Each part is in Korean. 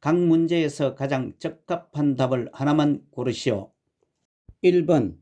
각 문제에서 가장 적합한 답을 하나만 고르시오. 1번,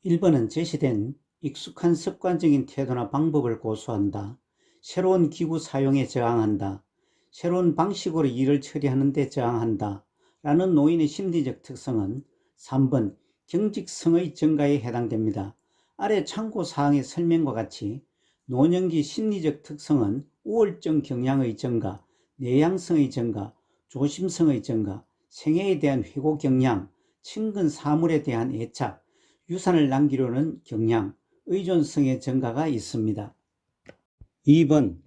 1번은 제시된 익숙한 습관적인 태도나 방법을 고수한다. 새로운 기구 사용에 저항한다. 새로운 방식으로 일을 처리하는 데 저항한다. 라는 노인의 심리적 특성은 3번 경직성의 증가에 해당됩니다. 아래 참고사항의 설명과 같이 노년기 심리적 특성은 우월적 경향의 증가, 내향성의 증가, 조심성의 증가, 생애에 대한 회고 경향, 친근 사물에 대한 애착, 유산을 남기려는 경향, 의존성의 증가가 있습니다. 2번,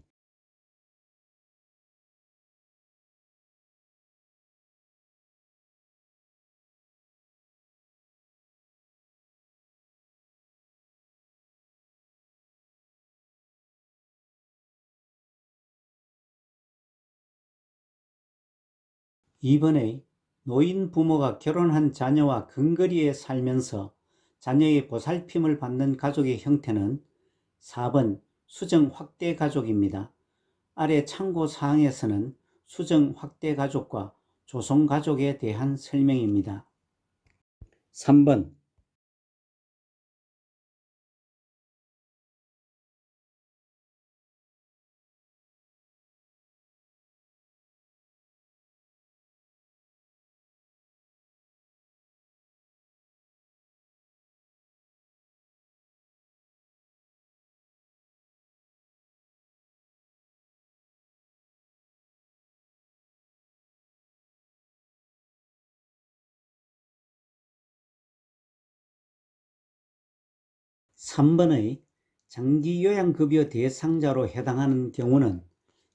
2번에 노인 부모가 결혼한 자녀와 근거리에 살면서 자녀의 보살핌을 받는 가족의 형태는 4번 수정 확대 가족입니다. 아래 참고 사항에서는 수정 확대 가족과 조성 가족에 대한 설명입니다. 3번, 3번의 장기요양급여 대상자로 해당하는 경우는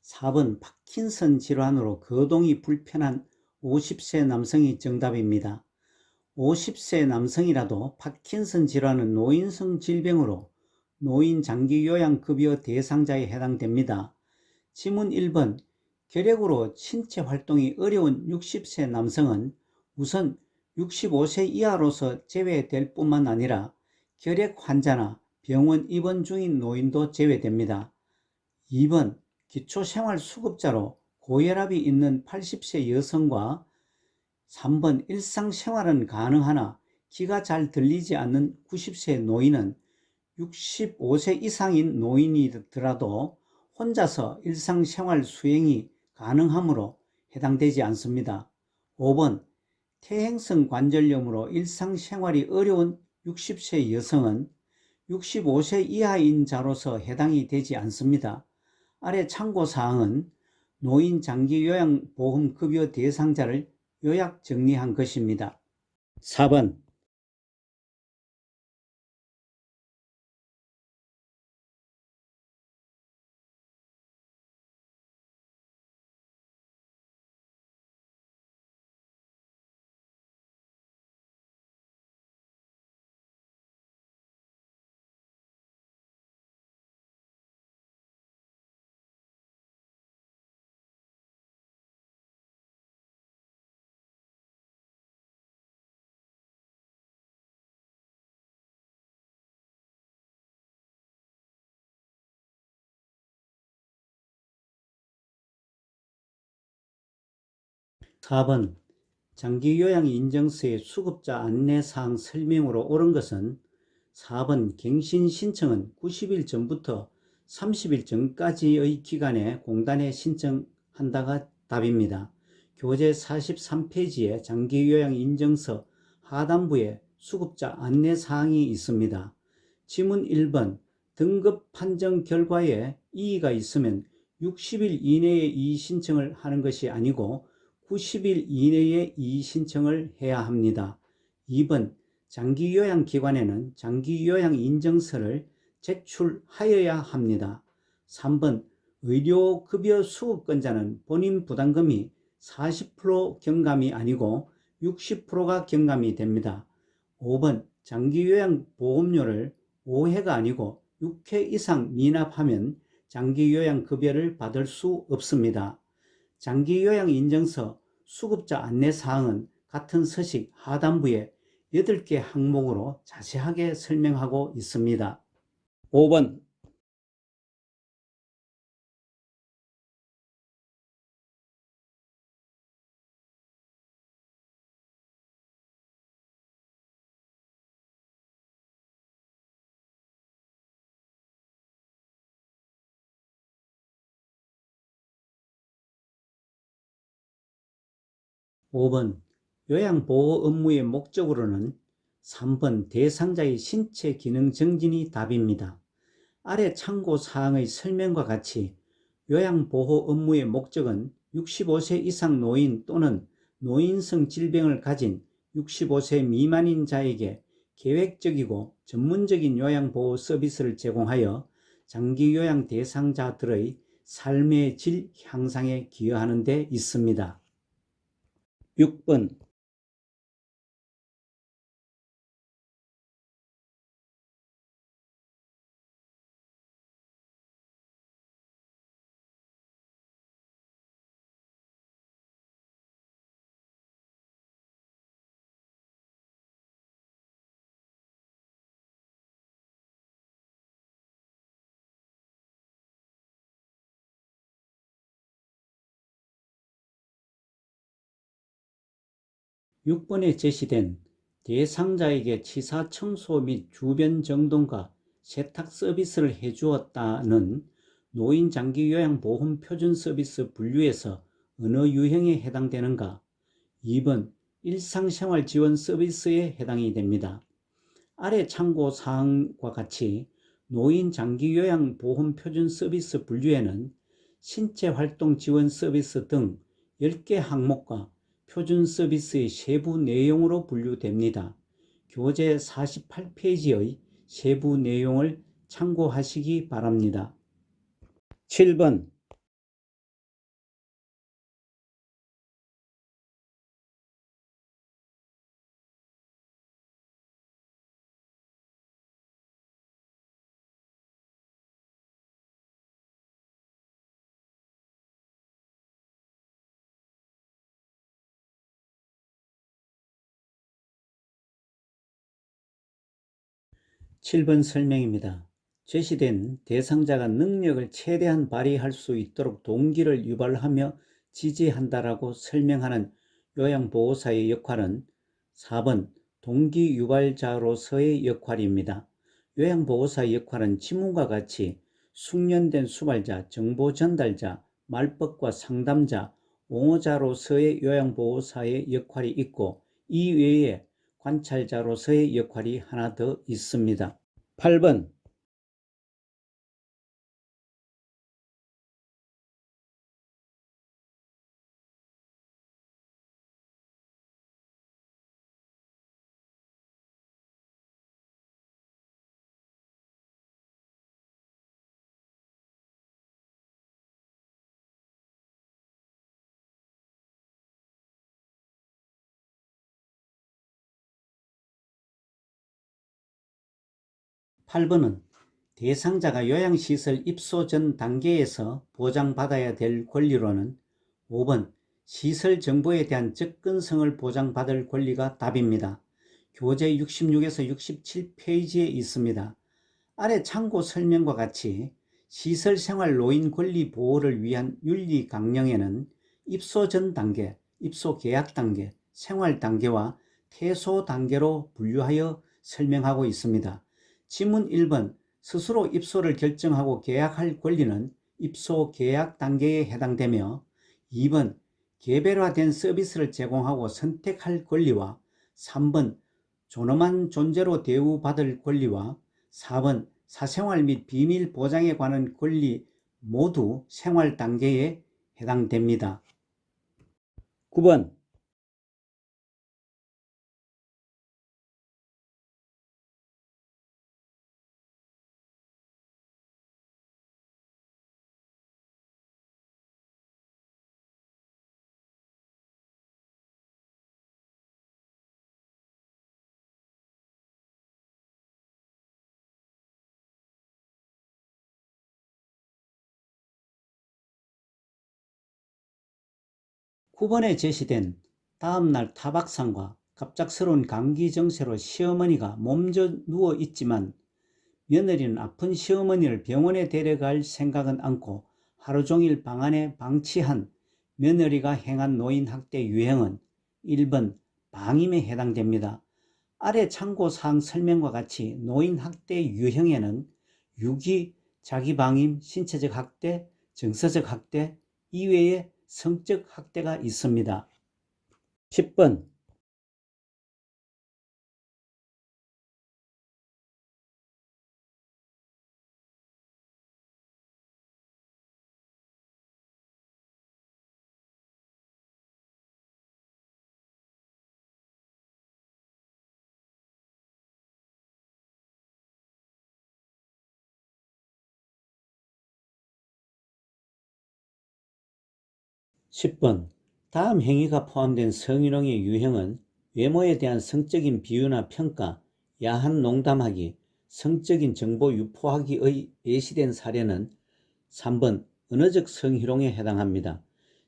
4번 파킨슨 질환으로 거동이 불편한 50세 남성이 정답입니다. 50세 남성이라도 파킨슨 질환은 노인성 질병으로 노인 장기요양급여 대상자에 해당됩니다. 지문 1번, 결핵으로 신체 활동이 어려운 60세 남성은 우선 65세 이하로서 제외될 뿐만 아니라 결핵 환자나 병원 입원 중인 노인도 제외됩니다. 2번, 기초생활수급자로 고혈압이 있는 80세 여성과 3번, 일상생활은 가능하나 귀가 잘 들리지 않는 90세 노인은 65세 이상인 노인이더라도 혼자서 일상생활 수행이 가능하므로 해당되지 않습니다. 5번, 퇴행성 관절염으로 일상생활이 어려운 60세 여성은 65세 이하인 자로서 해당이 되지 않습니다. 아래 참고사항은 노인 장기요양보험급여 대상자를 요약 정리한 것입니다. 4번, 4번 장기요양인증서의 수급자 안내사항 설명으로 옳은 것은 4번 갱신 신청은 90일 전부터 30일 전까지의 기간에 공단에 신청한다가 답입니다. 교재 43페이지에 장기요양인증서 하단부에 수급자 안내사항이 있습니다. 지문 1번 등급 판정 결과에 이의가 있으면 60일 이내에 이의 신청을 하는 것이 아니고 90일 이내에 이의 신청을 해야 합니다. 2번 장기요양기관에는 장기요양인증서를 제출하여야 합니다. 3번 의료급여 수급권자는 본인 부담금이 40% 경감이 아니고 60%가 경감이 됩니다. 5번 장기요양보험료를 5회가 아니고 6회 이상 미납하면 장기요양급여를 받을 수 없습니다. 장기요양인증서 수급자 안내사항은 같은 서식 하단부에 8개 항목으로 자세하게 설명하고 있습니다. 5번 5번 요양보호 업무의 목적으로는 3번 대상자의 신체 기능 정진이 답입니다. 아래 참고 사항의 설명과 같이 요양보호 업무의 목적은 65세 이상 노인 또는 노인성 질병을 가진 65세 미만인 자에게 계획적이고 전문적인 요양보호 서비스를 제공하여 장기요양 대상자들의 삶의 질 향상에 기여하는 데 있습니다. 6번 6번에 제시된 대상자에게 치사 청소 및 주변 정돈과 세탁 서비스를 해주었다는 노인 장기요양보험 표준 서비스 분류에서 어느 유형에 해당되는가? 2번 일상생활 지원 서비스에 해당이 됩니다. 아래 참고 사항과 같이 노인 장기요양보험 표준 서비스 분류에는 신체활동 지원 서비스 등 10개 항목과 표준 서비스의 세부 내용으로 분류됩니다. 교재 48페이지의 세부 내용을 참고하시기 바랍니다. 7번 7번 설명입니다. 제시된 대상자가 능력을 최대한 발휘할 수 있도록 동기를 유발하며 지지한다라고 설명하는 요양보호사의 역할은 4번 동기 유발자로서의 역할입니다. 요양보호사의 역할은 지문과 같이 숙련된 수발자, 정보 전달자, 말법과 상담자, 옹호자로서의 요양보호사의 역할이 있고 이 외에 관찰자로서의 역할이 하나 더 있습니다. 8번 은 대상자가 요양시설 입소 전 단계에서 보장받아야 될 권리로는 5번 시설 정보에 대한 접근성을 보장받을 권리가 답입니다. 교재 66에서 67페이지에 있습니다. 아래 참고 설명과 같이 시설생활 노인 권리 보호를 위한 윤리 강령에는 입소 전 단계, 입소 계약 단계, 생활 단계와 퇴소 단계로 분류하여 설명하고 있습니다. 지문 1번 스스로 입소를 결정하고 계약할 권리는 입소 계약 단계에 해당되며 2번 개별화된 서비스를 제공하고 선택할 권리와 3번 존엄한 존재로 대우받을 권리와 4번 사생활 및 비밀 보장에 관한 권리 모두 생활 단계에 해당됩니다. 9번 9번에 제시된 다음날 타박상과 갑작스러운 감기 증세로 시어머니가 몸져 누워 있지만 며느리는 아픈 시어머니를 병원에 데려갈 생각은 않고 하루 종일 방 안에 방치한 며느리가 행한 노인학대 유형은 1번 방임에 해당됩니다. 아래 참고사항 설명과 같이 노인학대 유형에는 유기, 자기방임, 신체적 학대, 정서적 학대 이외에 성적 학대가 있습니다. 10번 10번 다음 행위가 포함된 성희롱의 유형은 외모에 대한 성적인 비유나 평가, 야한 농담하기, 성적인 정보 유포하기의 예시된 사례는 3번 언어적 성희롱에 해당합니다.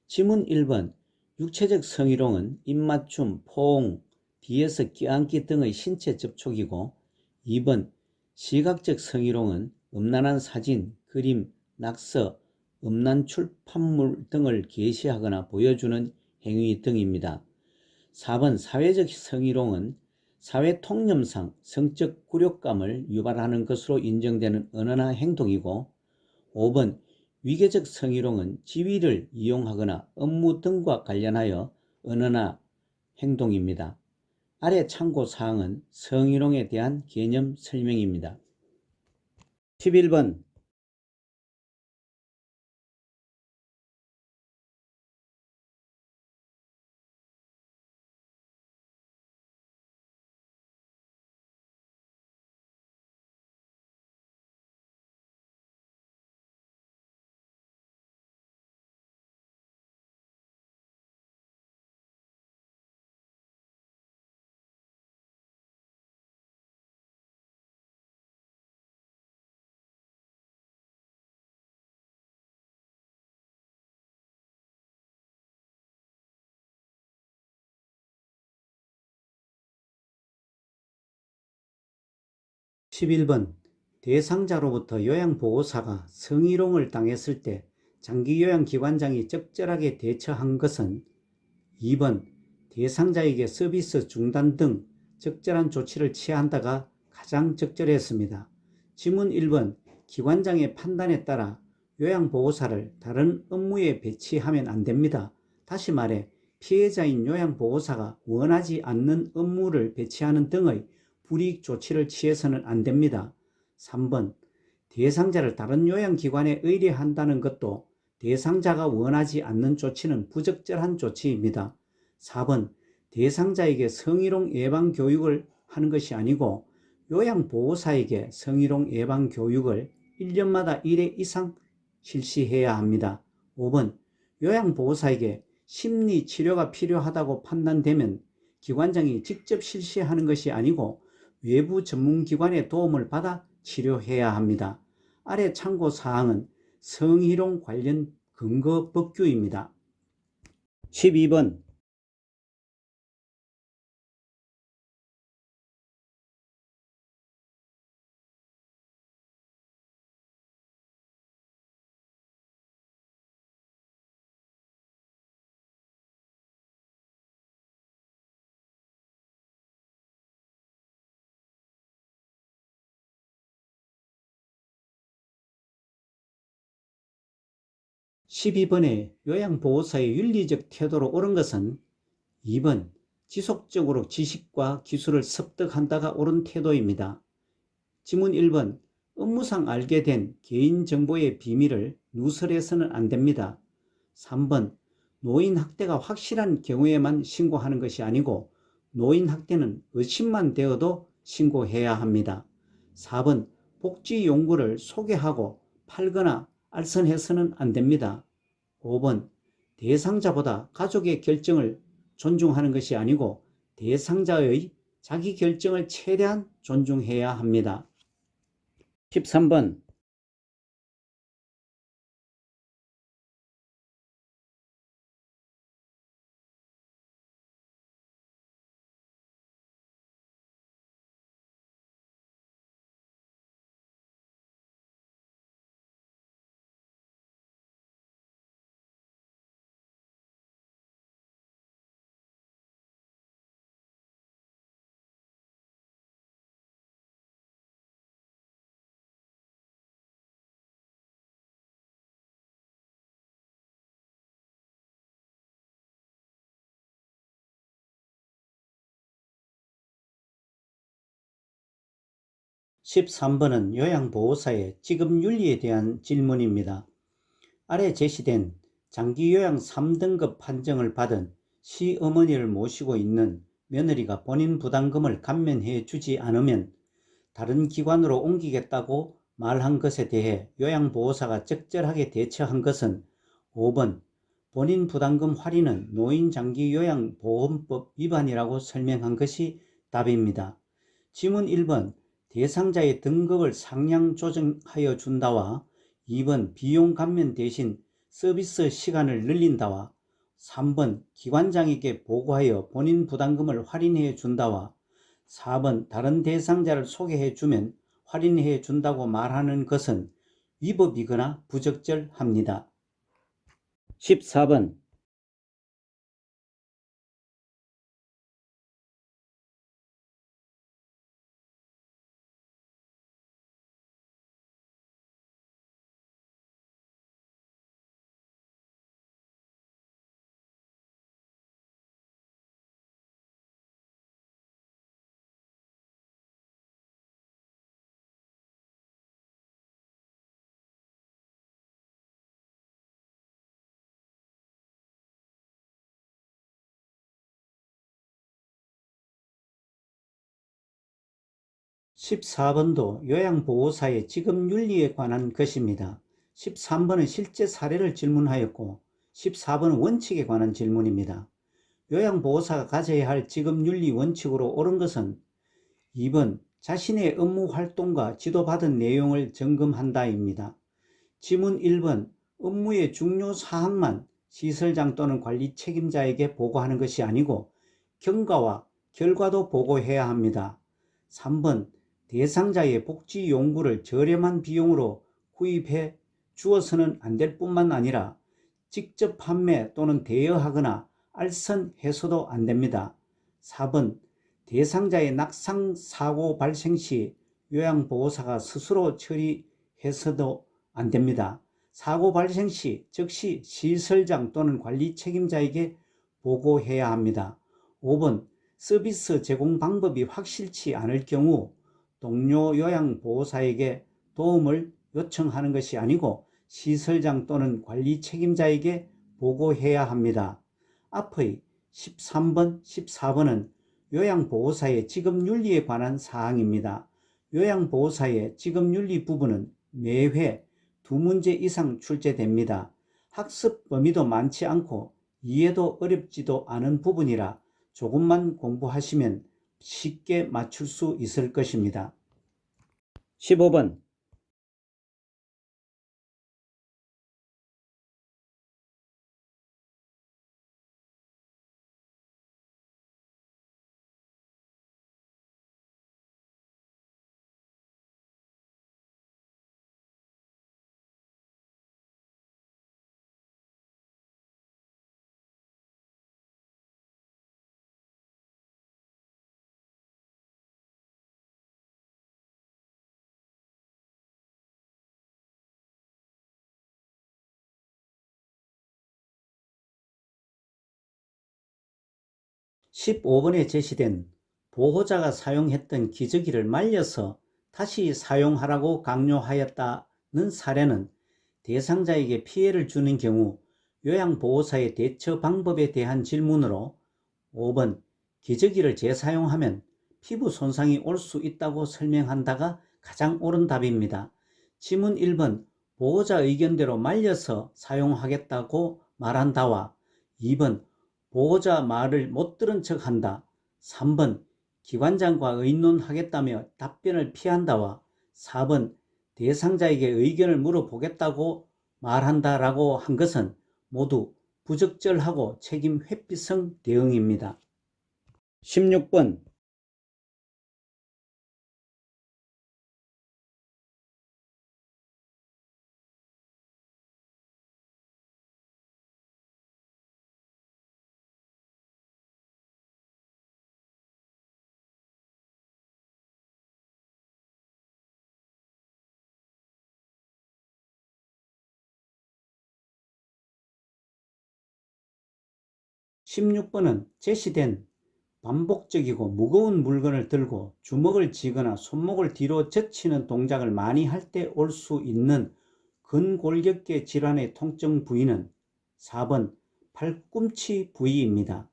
지문 1번 육체적 성희롱은 입맞춤, 포옹, 뒤에서 껴안기 등의 신체 접촉이고 2번 시각적 성희롱은 음란한 사진, 그림, 낙서, 음란 출판물 등을 게시하거나 보여주는 행위 등입니다. 4번 사회적 성희롱은 사회 통념상 성적 굴욕감을 유발하는 것으로 인정되는 언어나 행동이고 5번 위계적 성희롱은 지위를 이용하거나 업무 등과 관련하여 언어나 행동입니다. 아래 참고사항은 성희롱에 대한 개념 설명입니다. 11번 11번 대상자로부터 요양보호사가 성희롱을 당했을 때 장기요양기관장이 적절하게 대처한 것은 2번 대상자에게 서비스 중단 등 적절한 조치를 취한다가 가장 적절했습니다. 지문 1번 기관장의 판단에 따라 요양보호사를 다른 업무에 배치하면 안 됩니다. 다시 말해 피해자인 요양보호사가 원하지 않는 업무를 배치하는 등의 불이익 조치를 취해서는 안 됩니다. 3번 대상자를 다른 요양기관에 의뢰한다는 것도 대상자가 원하지 않는 조치는 부적절한 조치입니다. 4번 대상자에게 성희롱 예방 교육을 하는 것이 아니고 요양보호사에게 성희롱 예방 교육을 1년마다 1회 이상 실시해야 합니다. 5번 요양보호사에게 심리치료가 필요하다고 판단되면 기관장이 직접 실시하는 것이 아니고 외부 전문기관의 도움을 받아 치료해야 합니다. 아래 참고사항은 성희롱 관련 근거 법규입니다. 12번 요양보호사의 윤리적 태도로 옳은 것은 2번 지속적으로 지식과 기술을 습득한다가 옳은 태도입니다. 지문 1번 업무상 알게 된 개인정보의 비밀을 누설해서는 안 됩니다. 3번 노인학대가 확실한 경우에만 신고하는 것이 아니고 노인학대는 의심만 되어도 신고해야 합니다. 4번 복지용구를 소개하고 팔거나 알선해서는 안 됩니다. 5번 대상자보다 가족의 결정을 존중하는 것이 아니고 대상자의 자기 결정을 최대한 존중해야 합니다. 13번 13번은 요양보호사의 지급윤리에 대한 질문입니다. 아래 제시된 장기요양 3등급 판정을 받은 시어머니를 모시고 있는 며느리가 본인 부담금을 감면해 주지 않으면 다른 기관으로 옮기겠다고 말한 것에 대해 요양보호사가 적절하게 대처한 것은 5번 본인 부담금 할인은 노인장기요양보험법 위반이라고 설명한 것이 답입니다. 지문 1번 대상자의 등급을 상향 조정하여 준다와 2번 비용 감면 대신 서비스 시간을 늘린다와 3번 기관장에게 보고하여 본인 부담금을 할인해 준다와 4번 다른 대상자를 소개해 주면 할인해 준다고 말하는 것은 위법이거나 부적절합니다. 14번 14번도 요양보호사의 지급윤리에 관한 것입니다. 13번은 실제 사례를 질문하였고 14번은 원칙에 관한 질문입니다. 요양보호사가 가져야 할 지급윤리 원칙으로 옳은 것은 2번 자신의 업무 활동과 지도받은 내용을 점검한다입니다. 지문 1번 업무의 중요 사항만 시설장 또는 관리 책임자에게 보고하는 것이 아니고 경과와 결과도 보고해야 합니다. 3번 대상자의 복지 용구를 저렴한 비용으로 구입해 주어서는 안 될 뿐만 아니라 직접 판매 또는 대여하거나 알선해서도 안 됩니다. 4번 대상자의 낙상 사고 발생 시 요양보호사가 스스로 처리해서도 안 됩니다. 사고 발생 시 즉시 시설장 또는 관리 책임자에게 보고해야 합니다. 5번 서비스 제공 방법이 확실치 않을 경우 동료 요양보호사에게 도움을 요청하는 것이 아니고 시설장 또는 관리 책임자에게 보고해야 합니다. 앞의 13번, 14번은 요양보호사의 지급윤리에 관한 사항입니다. 요양보호사의 지급윤리 부분은 매회 2문제 이상 출제됩니다. 학습 범위도 많지 않고 이해도 어렵지도 않은 부분이라 조금만 공부하시면 쉽게 맞출 수 있을 것입니다. 15번 15번에 제시된 보호자가 사용했던 기저귀를 말려서 다시 사용하라고 강요하였다는 사례는 대상자에게 피해를 주는 경우 요양보호사의 대처 방법에 대한 질문으로 5번 기저귀를 재사용하면 피부 손상이 올 수 있다고 설명한다가 가장 옳은 답입니다. 지문 1번 보호자 의견대로 말려서 사용하겠다고 말한다와 2번 보호자 말을 못 들은 척 한다. 3번 기관장과 의논하겠다며 답변을 피한다와 4번 대상자에게 의견을 물어보겠다고 말한다라고 한 것은 모두 부적절하고 책임 회피성 대응입니다. 16번 16번은 제시된 반복적이고 무거운 물건을 들고 주먹을 쥐거나 손목을 뒤로 젖히는 동작을 많이 할 때 올 수 있는 근골격계 질환의 통증 부위는 4번 팔꿈치 부위입니다.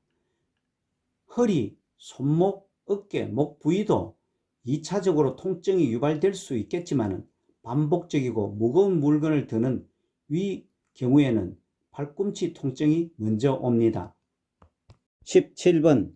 허리, 손목, 어깨, 목 부위도 2차적으로 통증이 유발될 수 있겠지만 반복적이고 무거운 물건을 드는 위 경우에는 팔꿈치 통증이 먼저 옵니다. 17번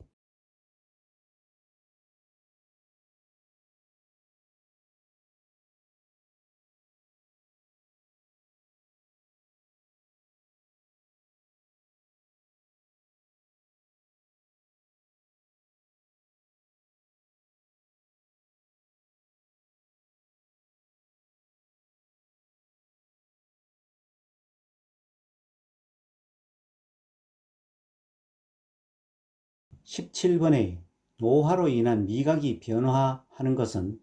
17번에 노화로 인한 미각이 변화하는 것은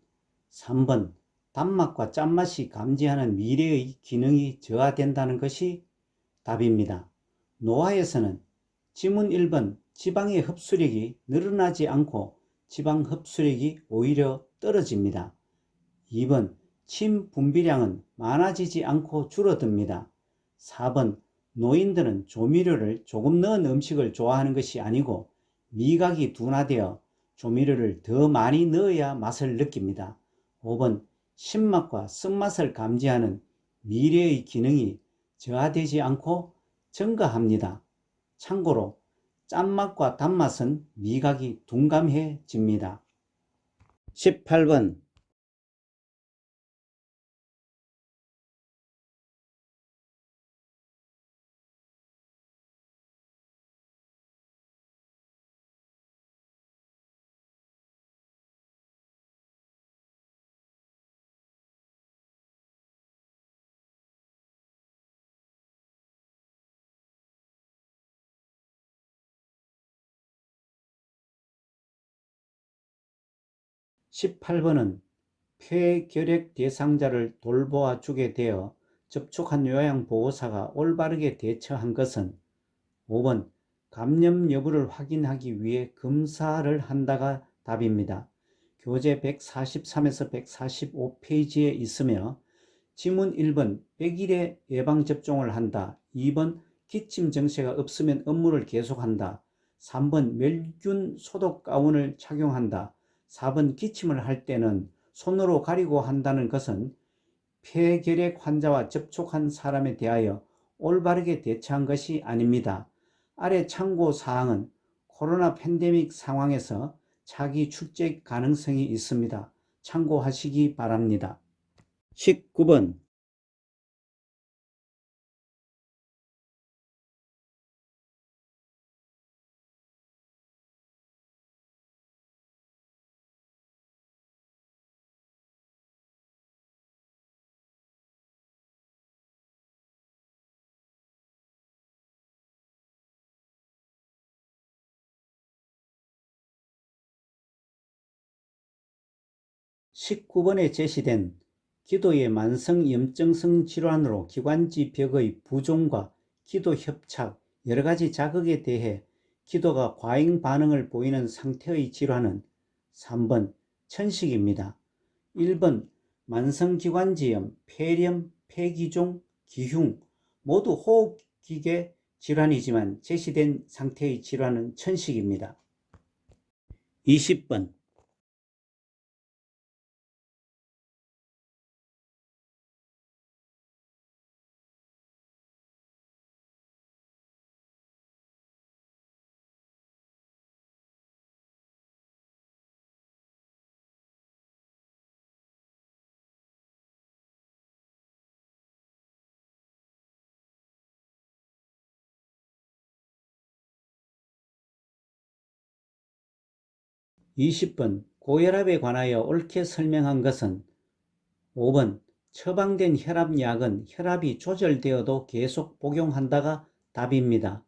3번 단맛과 짠맛이 감지하는 미래의 기능이 저하된다는 것이 답입니다. 노화에서는 지문 1번 지방의 흡수력이 늘어나지 않고 지방 흡수력이 오히려 떨어집니다. 2번 침 분비량은 많아지지 않고 줄어듭니다. 4번 노인들은 조미료를 조금 넣은 음식을 좋아하는 것이 아니고 미각이 둔화되어 조미료를 더 많이 넣어야 맛을 느낍니다. 5번 신맛과 쓴맛을 감지하는 미래의 기능이 저하되지 않고 증가합니다. 참고로 짠맛과 단맛은 미각이 둔감해집니다. 18번 18번은 폐결핵 대상자를 돌보아 주게 되어 접촉한 요양보호사가 올바르게 대처한 것은 5번 감염 여부를 확인하기 위해 검사를 한다가 답입니다. 교재 143에서 145페이지에 있으며 지문 1번 100일에 예방접종을 한다. 2번 기침 증세가 없으면 업무를 계속한다. 3번 멸균 소독 가운을 착용한다. 4번 기침을 할 때는 손으로 가리고 한다는 것은 폐결핵 환자와 접촉한 사람에 대하여 올바르게 대처한 것이 아닙니다. 아래 참고 사항은 코로나 팬데믹 상황에서 차기 출제 가능성이 있습니다. 참고하시기 바랍니다. 19번 19번에 제시된 기도의 만성염증성 질환으로 기관지 벽의 부종과 기도 협착, 여러가지 자극에 대해 기도가 과잉 반응을 보이는 상태의 질환은 3번 천식입니다. 1번 만성기관지염, 폐렴, 폐기종, 기흉 모두 호흡기계 질환이지만 제시된 상태의 질환은 천식입니다. 20번 20번 고혈압에 관하여 옳게 설명한 것은 5번 처방된 혈압약은 혈압이 조절되어도 계속 복용한다가 답입니다.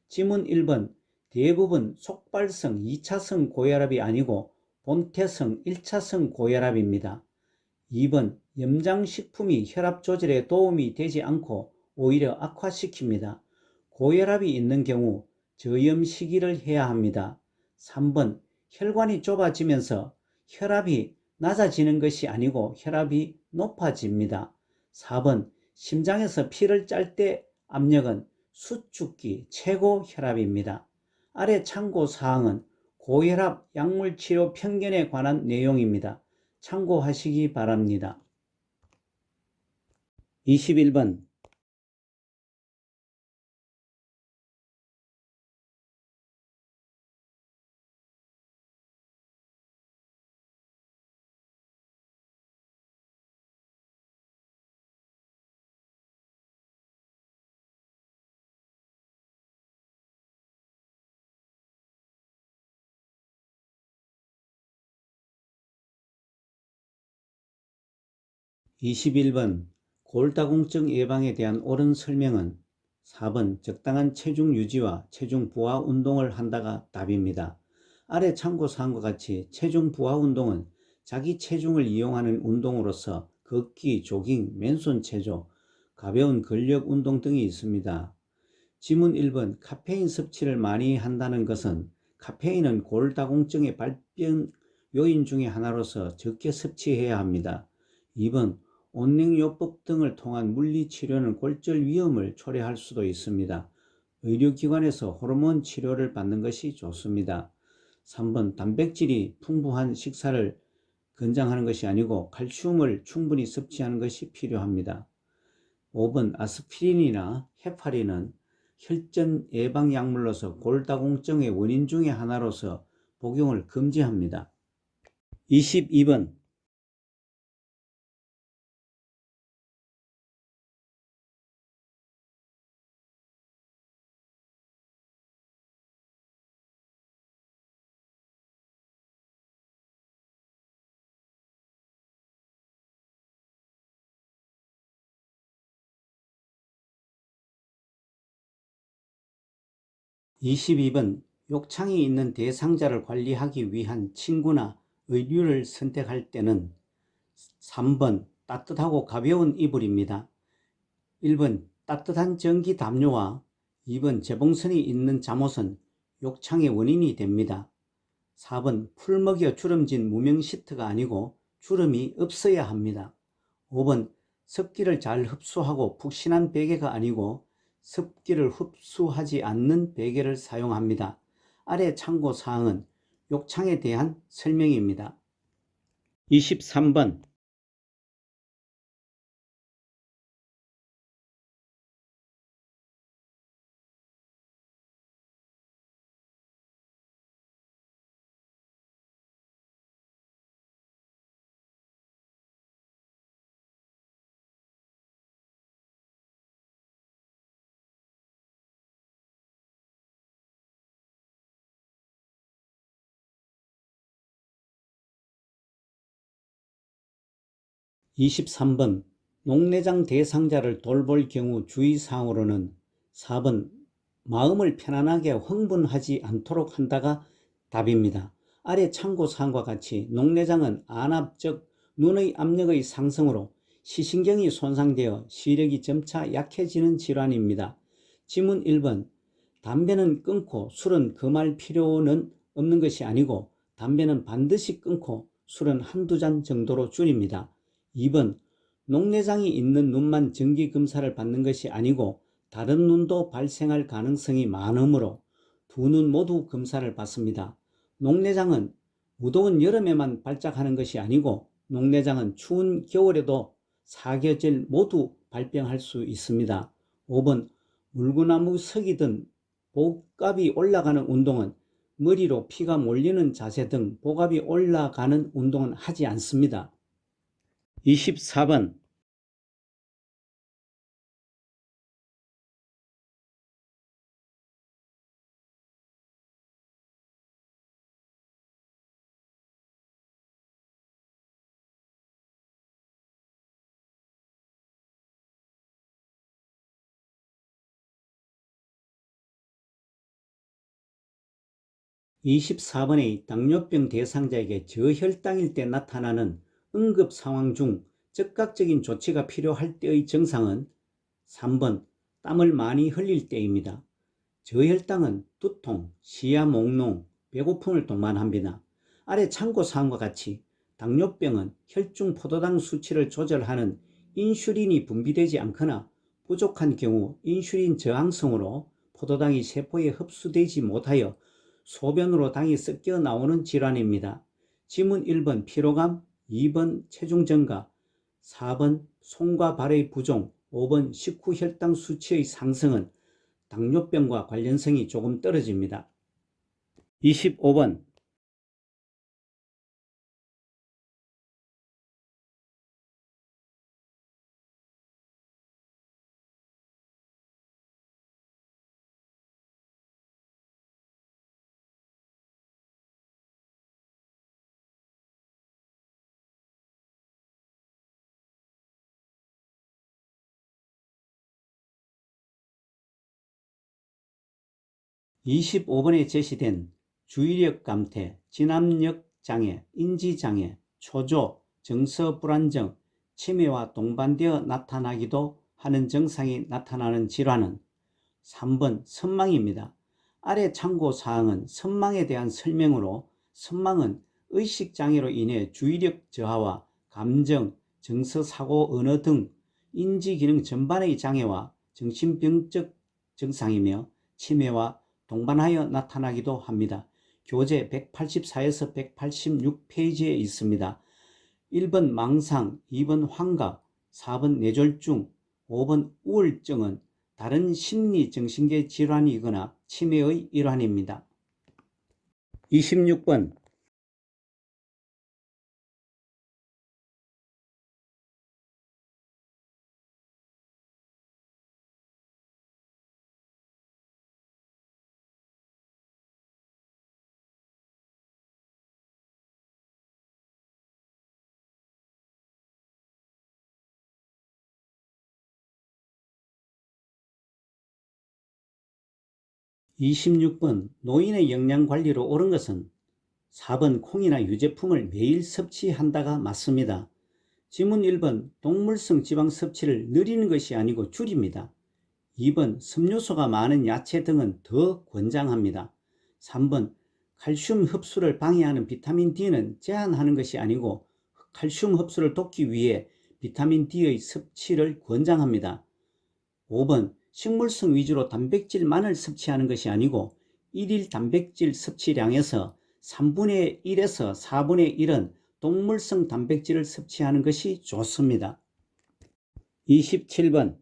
지문 1번 대부분 속발성 2차성 고혈압이 아니고 본태성 1차성 고혈압입니다. 2번 염장식품이 혈압 조절에 도움이 되지 않고 오히려 악화시킵니다. 고혈압이 있는 경우 저염 식이를 해야 합니다. 3번 혈관이 좁아지면서 혈압이 낮아지는 것이 아니고 혈압이 높아집니다. 4번 심장에서 피를 짤 때 압력은 수축기 최고 혈압입니다. 아래 참고사항은 고혈압 약물치료 편견에 관한 내용입니다. 참고하시기 바랍니다. 21번 21번 골다공증 예방에 대한 옳은 설명은 4번 적당한 체중 유지와 체중 부하 운동을 한다가 답입니다. 아래 참고사항과 같이 체중 부하 운동은 자기 체중을 이용하는 운동으로서 걷기, 조깅, 맨손 체조, 가벼운 근력 운동 등이 있습니다. 지문 1번 카페인 섭취를 많이 한다는 것은 카페인은 골다공증의 발병 요인 중의 하나로서 적게 섭취해야 합니다. 2번 온냉요법 등을 통한 물리치료는 골절 위험을 초래할 수도 있습니다. 의료기관에서 호르몬 치료를 받는 것이 좋습니다. 3번 단백질이 풍부한 식사를 권장하는 것이 아니고 칼슘을 충분히 섭취하는 것이 필요합니다. 5번 아스피린이나 헤파린은 혈전 예방 약물로서 골다공증의 원인 중의 하나로서 복용을 금지합니다. 22번 22번 욕창이 있는 대상자를 관리하기 위한 침구나 의류를 선택할 때는 3번 따뜻하고 가벼운 이불입니다. 1번 따뜻한 전기 담요와 2번 재봉선이 있는 잠옷은 욕창의 원인이 됩니다. 4번 풀먹여 주름진 무명 시트가 아니고 주름이 없어야 합니다. 5번 습기를 잘 흡수하고 푹신한 베개가 아니고 습기를 흡수하지 않는 베개를 사용합니다. 아래 참고사항은 욕창에 대한 설명입니다. 23번 23번 녹내장 대상자를 돌볼 경우 주의사항으로는 4번 마음을 편안하게 흥분하지 않도록 한다가 답입니다. 아래 참고사항과 같이 녹내장은 안압적 눈의 압력의 상승으로 시신경이 손상되어 시력이 점차 약해지는 질환입니다. 지문 1번 담배는 끊고 술은 금할 필요는 없는 것이 아니고 담배는 반드시 끊고 술은 한두 잔 정도로 줄입니다. 2번 녹내장이 있는 눈만 정기검사를 받는 것이 아니고 다른 눈도 발생할 가능성이 많으므로 두 눈 모두 검사를 받습니다. 녹내장은 무더운 여름에만 발작하는 것이 아니고 녹내장은 추운 겨울에도 사계절 모두 발병할 수 있습니다. 5번 물구나무 서기든 복압이 올라가는 운동은 머리로 피가 몰리는 자세 등 복압이 올라가는 운동은 하지 않습니다. 24번 24번의 당뇨병 대상자에게 저혈당일 때 나타나는 응급 상황 중 즉각적인 조치가 필요할 때의 증상은 3번 땀을 많이 흘릴 때입니다. 저혈당은 두통, 시야 몽롱, 배고픔을 동반합니다. 아래 참고사항과 같이 당뇨병은 혈중 포도당 수치를 조절하는 인슐린이 분비되지 않거나 부족한 경우 인슐린 저항성으로 포도당이 세포에 흡수되지 못하여 소변으로 당이 섞여 나오는 질환입니다. 지문 1번 피로감, 2번 체중 증가, 4번 손과 발의 부종, 5번 식후 혈당 수치의 상승은 당뇨병과 관련성이 조금 떨어집니다. 25번 25번에 제시된 주의력 감퇴, 진압력 장애, 인지장애, 초조, 정서 불안정, 치매와 동반되어 나타나기도 하는 증상이 나타나는 질환은 3번 선망입니다. 아래 참고사항은 선망에 대한 설명으로 선망은 의식장애로 인해 주의력 저하와 감정, 정서사고 언어 등 인지기능 전반의 장애와 정신병적 증상이며 치매와 동반하여 나타나기도 합니다. 교재 184에서 186페이지에 있습니다. 1번 망상, 2번 환각, 4번 뇌졸중, 5번 우울증은 다른 심리 정신계 질환이거나 치매의 일환입니다. 26번 26번 노인의 영양관리로 옳은 것은 4번 콩이나 유제품을 매일 섭취한다가 맞습니다. 지문 1번 동물성 지방 섭취를 늘리는 것이 아니고 줄입니다. 2번 섬유소가 많은 야채 등은 더 권장합니다. 3번 칼슘 흡수를 방해하는 비타민 D는 제한하는 것이 아니고 칼슘 흡수를 돕기 위해 비타민 D의 섭취를 권장합니다. 5번 식물성 위주로 단백질만을 섭취하는 것이 아니고 일일 단백질 섭취량에서 3분의 1에서 4분의 1은 동물성 단백질을 섭취하는 것이 좋습니다. 27번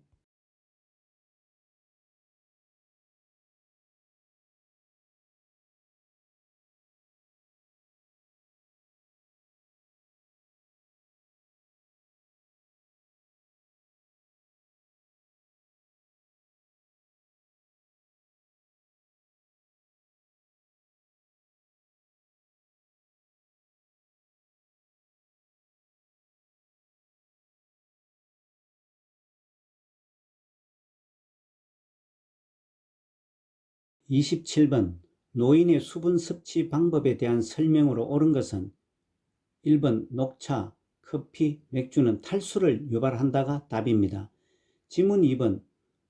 27번 노인의 수분 섭취 방법에 대한 설명으로 옳은 것은 1번 녹차, 커피, 맥주는 탈수를 유발한다가 답입니다. 지문 2번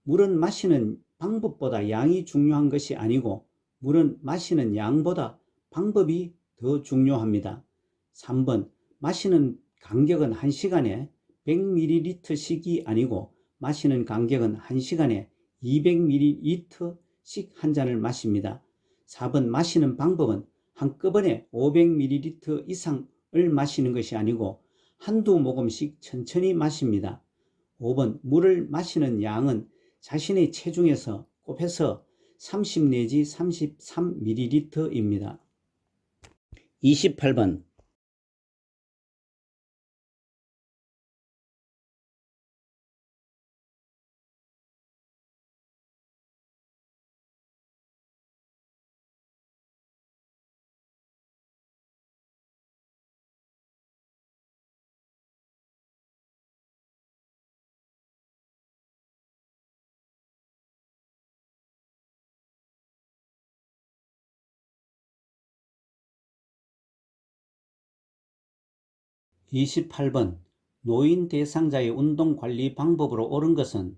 물은 마시는 방법보다 양이 중요한 것이 아니고 물은 마시는 양보다 방법이 더 중요합니다. 3번 마시는 간격은 1시간에 100ml씩이 아니고 마시는 간격은 1시간에 200ml씩 한 잔을 마십니다. 4번 마시는 방법은 한꺼번에 500ml 이상을 마시는 것이 아니고 한두 모금씩 천천히 마십니다. 5번 물을 마시는 양은 자신의 체중에서 곱해서 30 내지 33ml입니다. 28번 28번 노인 대상자의 운동관리 방법으로 옳은 것은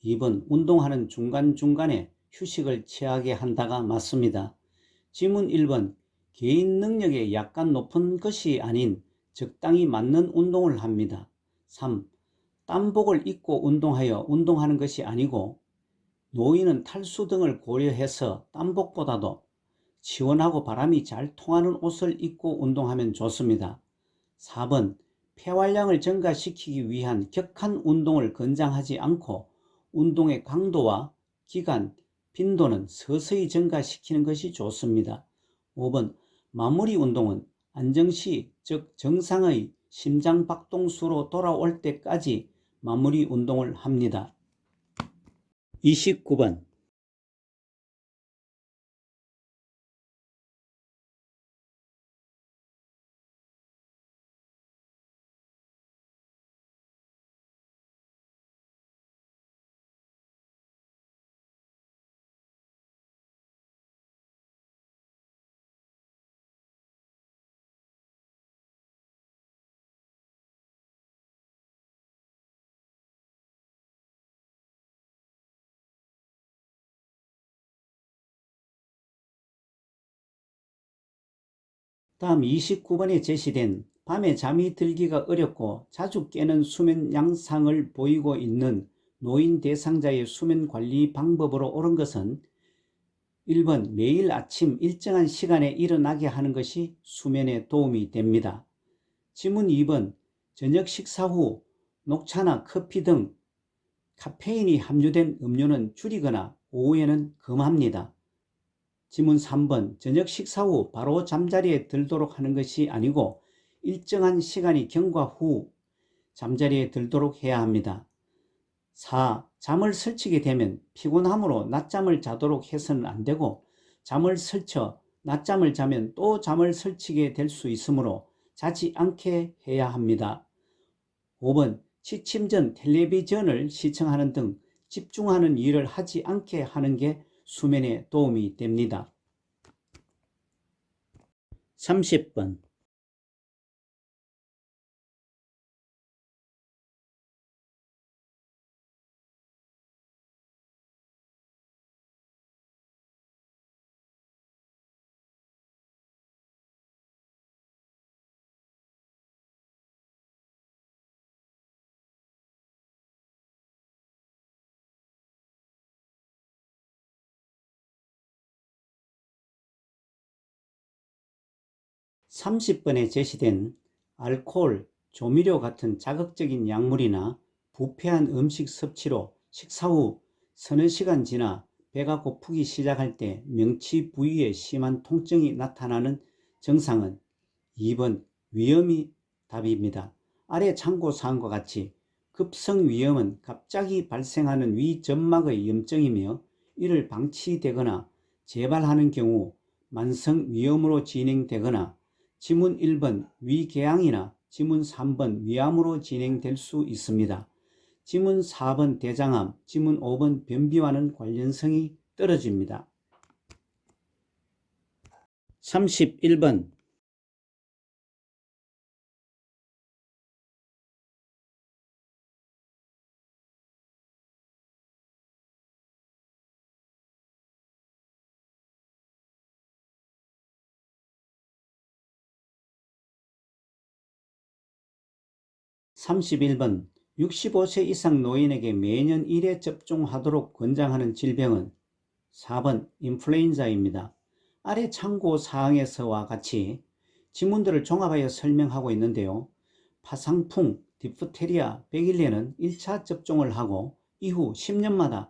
2번 운동하는 중간중간에 휴식을 취하게 한다가 맞습니다. 지문 1번. 개인 능력에 약간 높은 것이 아닌 적당히 맞는 운동을 합니다. 3. 땀복을 입고 운동하는 것이 아니고 노인은 탈수 등을 고려해서 땀복보다도 시원하고 바람이 잘 통하는 옷을 입고 운동하면 좋습니다. 4번. 폐활량을 증가시키기 위한 격한 운동을 권장하지 않고 운동의 강도와 기간, 빈도는 서서히 증가시키는 것이 좋습니다. 5번. 마무리 운동은 안정시, 즉 정상의 심장박동수로 돌아올 때까지 마무리 운동을 합니다. 29번. 다음 29번에 제시된 밤에 잠이 들기가 어렵고 자주 깨는 수면 양상을 보이고 있는 노인 대상자의 수면 관리 방법으로 옳은 것은 1번. 매일 아침 일정한 시간에 일어나게 하는 것이 수면에 도움이 됩니다. 지문 2번. 저녁 식사 후 녹차나 커피 등 카페인이 함유된 음료는 줄이거나 오후에는 금합니다. 지문 3번. 저녁 식사 후 바로 잠자리에 들도록 하는 것이 아니고 일정한 시간이 경과 후 잠자리에 들도록 해야 합니다. 4. 잠을 설치게 되면 피곤함으로 낮잠을 자도록 해서는 안 되고 잠을 설쳐 낮잠을 자면 또 잠을 설치게 될 수 있으므로 자지 않게 해야 합니다. 5번. 취침 전 텔레비전을 시청하는 등 집중하는 일을 하지 않게 하는 게 수면에 도움이 됩니다. 30번. 30번에 제시된 알코올, 조미료 같은 자극적인 약물이나 부패한 음식 섭취로 식사 후 서너 시간 지나 배가 고프기 시작할 때 명치 부위에 심한 통증이 나타나는 증상은 2번 위염이 답입니다. 아래 참고사항과 같이 급성위염은 갑자기 발생하는 위점막의 염증이며 이를 방치되거나 재발하는 경우 만성위염으로 진행되거나 지문 1번 위궤양이나 지문 3번 위암으로 진행될 수 있습니다. 지문 4번 대장암, 지문 5번 변비와는 관련성이 떨어집니다. 31번. 31번. 65세 이상 노인에게 매년 1회 접종하도록 권장하는 질병은 4번 인플루엔자입니다. 아래 참고사항에서와 같이 지문들을 종합하여 설명하고 있는데요. 파상풍, 디프테리아, 백일레는 1차 접종을 하고 이후 10년마다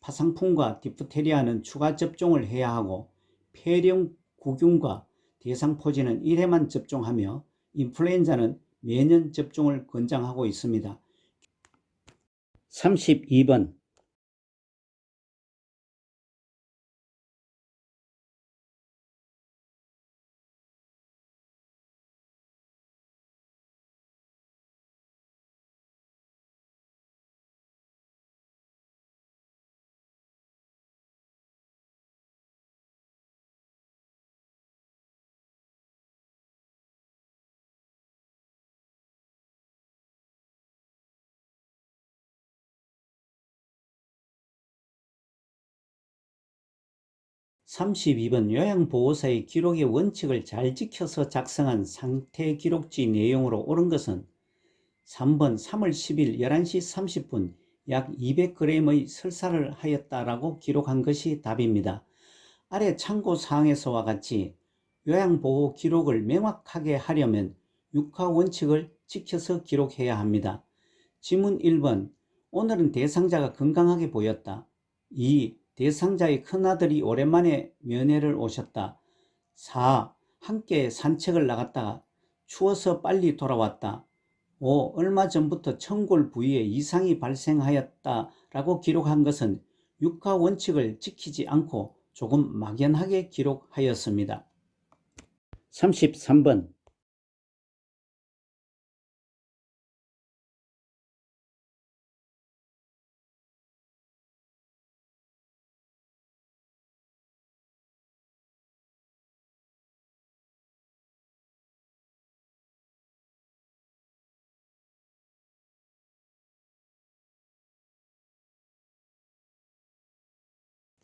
파상풍과 디프테리아는 추가 접종을 해야 하고 폐렴구균과 대상포진은 1회만 접종하며 인플루엔자는 매년 접종을 권장하고 있습니다. 32번. 32번 요양보호사의 기록의 원칙을 잘 지켜서 작성한 상태 기록지 내용으로 옳은 것은 3번 3월 10일 11시 30분 약 200g의 설사를 하였다라고 기록한 것이 답입니다. 아래 참고사항에서와 같이 요양보호 기록을 명확하게 하려면 육하원칙을 지켜서 기록해야 합니다. 지문 1번 오늘은 대상자가 건강하게 보였다. 2. 대상자의 큰아들이 오랜만에 면회를 오셨다. 4. 함께 산책을 나갔다가 추워서 빨리 돌아왔다. 5. 얼마 전부터 청골 부위에 이상이 발생하였다라고 기록한 것은 육하원칙을 지키지 않고 조금 막연하게 기록하였습니다. 33번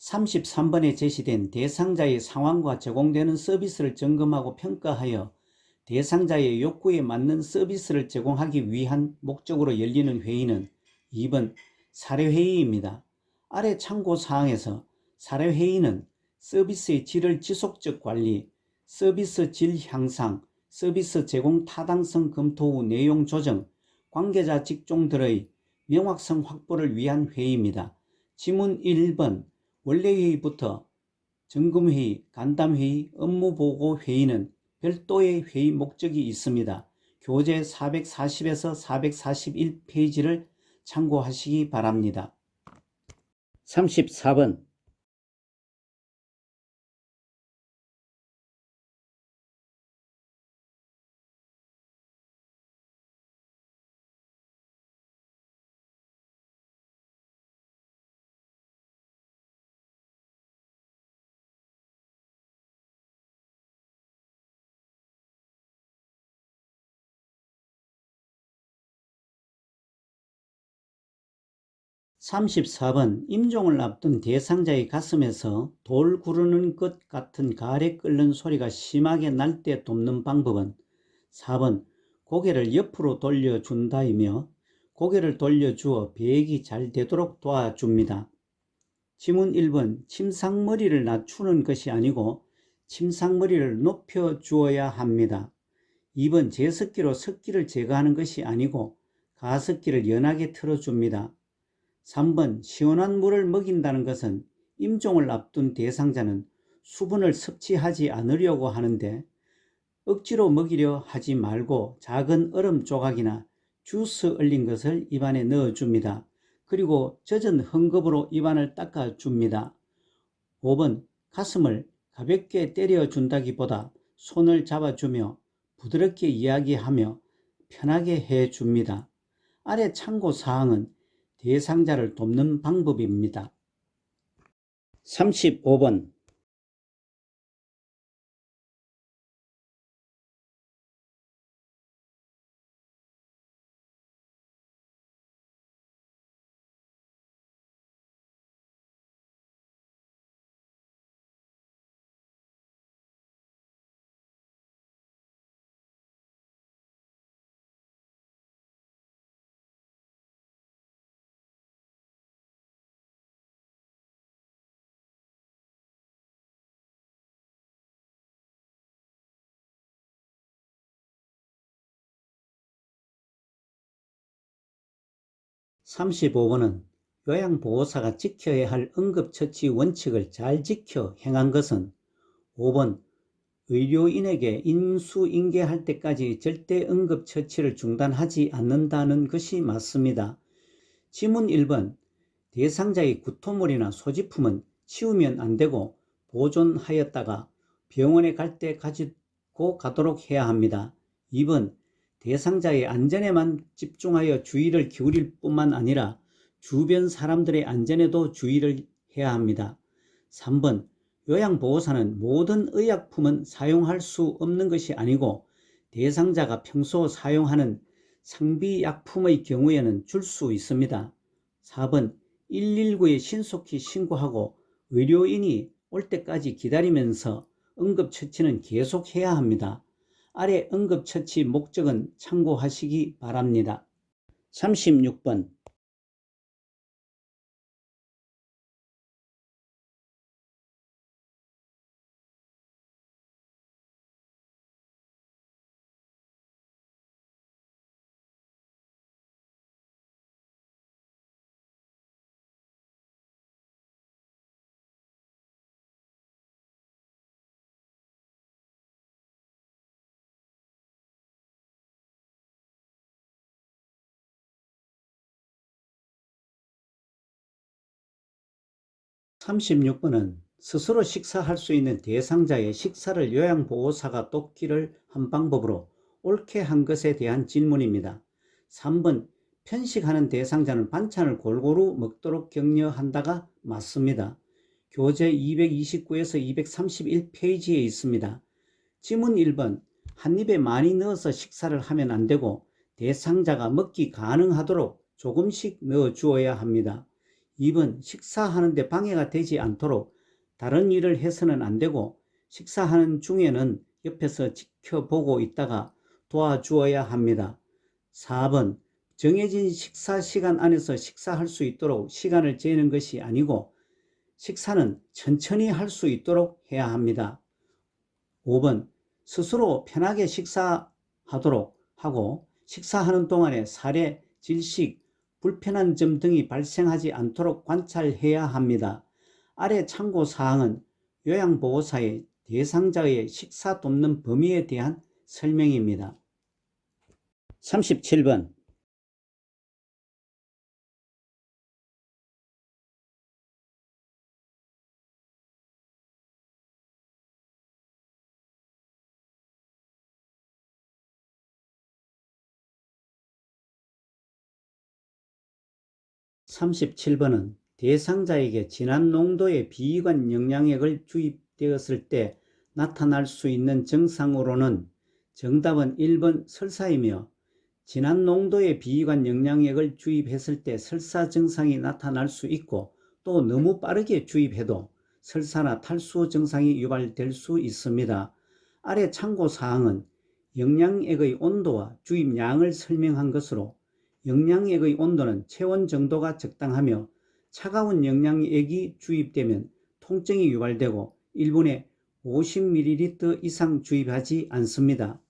33번에 제시된 대상자의 상황과 제공되는 서비스를 점검하고 평가하여 대상자의 욕구에 맞는 서비스를 제공하기 위한 목적으로 열리는 회의는 2번 사례회의입니다. 아래 참고사항에서 사례회의는 서비스의 질을 지속적 관리, 서비스 질 향상, 서비스 제공 타당성 검토 후 내용 조정, 관계자 직종들의 명확성 확보를 위한 회의입니다. 지문 1번 원래회의부터 점검회의, 간담회의, 업무보고 회의는 별도의 회의 목적이 있습니다. 교재 440에서 441페이지를 참고하시기 바랍니다. 34번 34번 임종을 앞둔 대상자의 가슴에서 돌 구르는 것 같은 가래 끓는 소리가 심하게 날 때 돕는 방법은 4번 고개를 옆으로 돌려준다이며 고개를 돌려주어 배액이 잘 되도록 도와줍니다. 지문 1번 침상머리를 낮추는 것이 아니고 침상머리를 높여주어야 합니다. 2번 제습기로 습기를 제거하는 것이 아니고 가습기를 연하게 틀어줍니다. 3번 시원한 물을 먹인다는 것은 임종을 앞둔 대상자는 수분을 섭취하지 않으려고 하는데 억지로 먹이려 하지 말고 작은 얼음 조각이나 주스 얼린 것을 입안에 넣어줍니다. 그리고 젖은 헝겊으로 입안을 닦아줍니다. 5번 가슴을 가볍게 때려준다기보다 손을 잡아주며 부드럽게 이야기하며 편하게 해줍니다. 아래 참고사항은 대상자를 돕는 방법입니다. 35번 35번은 요양보호사가 지켜야 할 응급처치 원칙을 잘 지켜 행한 것은 5번 의료인에게 인수인계할 때까지 절대 응급처치를 중단하지 않는다는 것이 맞습니다. 지문 1번 대상자의 구토물이나 소지품은 치우면 안 되고 보존하였다가 병원에 갈 때 가지고 가도록 해야 합니다. 2번 대상자의 안전에만 집중하여 주의를 기울일 뿐만 아니라 주변 사람들의 안전에도 주의를 해야 합니다. 3번 요양보호사는 모든 의약품은 사용할 수 없는 것이 아니고 대상자가 평소 사용하는 상비약품의 경우에는 줄 수 있습니다. 4번 119에 신속히 신고하고 의료인이 올 때까지 기다리면서 응급처치는 계속해야 합니다. 아래 응급처치 목적은 참고하시기 바랍니다. 36번. (36번은) 스스로 식사할 수 있는 대상자의 식사를 요양보호사가 돕기를 한 방법으로 옳게 한 것에 대한 질문입니다. 3번. 편식하는 대상자는 반찬을 골고루 먹도록 격려한다가 맞습니다. 교재 229에서 231페이지에 있습니다. 지문 1번. 한 입에 많이 넣어서 식사를 하면 안 되고 대상자가 먹기 가능하도록 조금씩 넣어 주어야 합니다. 2번. 식사하는데 방해가 되지 않도록 다른 일을 해서는 안 되고 식사하는 중에는 옆에서 지켜보고 있다가 도와주어야 합니다. 4번. 정해진 식사 시간 안에서 식사할 수 있도록 시간을 재는 것이 아니고 식사는 천천히 할 수 있도록 해야 합니다. 5번. 스스로 편하게 식사하도록 하고 식사하는 동안에 사례, 질식, 불편한 점 등이 발생하지 않도록 관찰해야 합니다. 아래 참고사항은 요양보호사의 대상자의 식사 돕는 범위에 대한 설명입니다. 37번. 37번은 대상자에게 진한 농도의 비위관 영양액을 주입되었을 때 나타날 수 있는 증상으로는 정답은 1번 설사이며 진한 농도의 비위관 영양액을 주입했을 때 설사 증상이 나타날 수 있고 또 너무 빠르게 주입해도 설사나 탈수 증상이 유발될 수 있습니다. 아래 참고사항은 영양액의 온도와 주입량을 설명한 것으로 영양액의 온도는 체온 정도가 적당하며 차가운 영양액이 주입되면 통증이 유발되고 1분에 50ml 이상 주입하지 않습니다.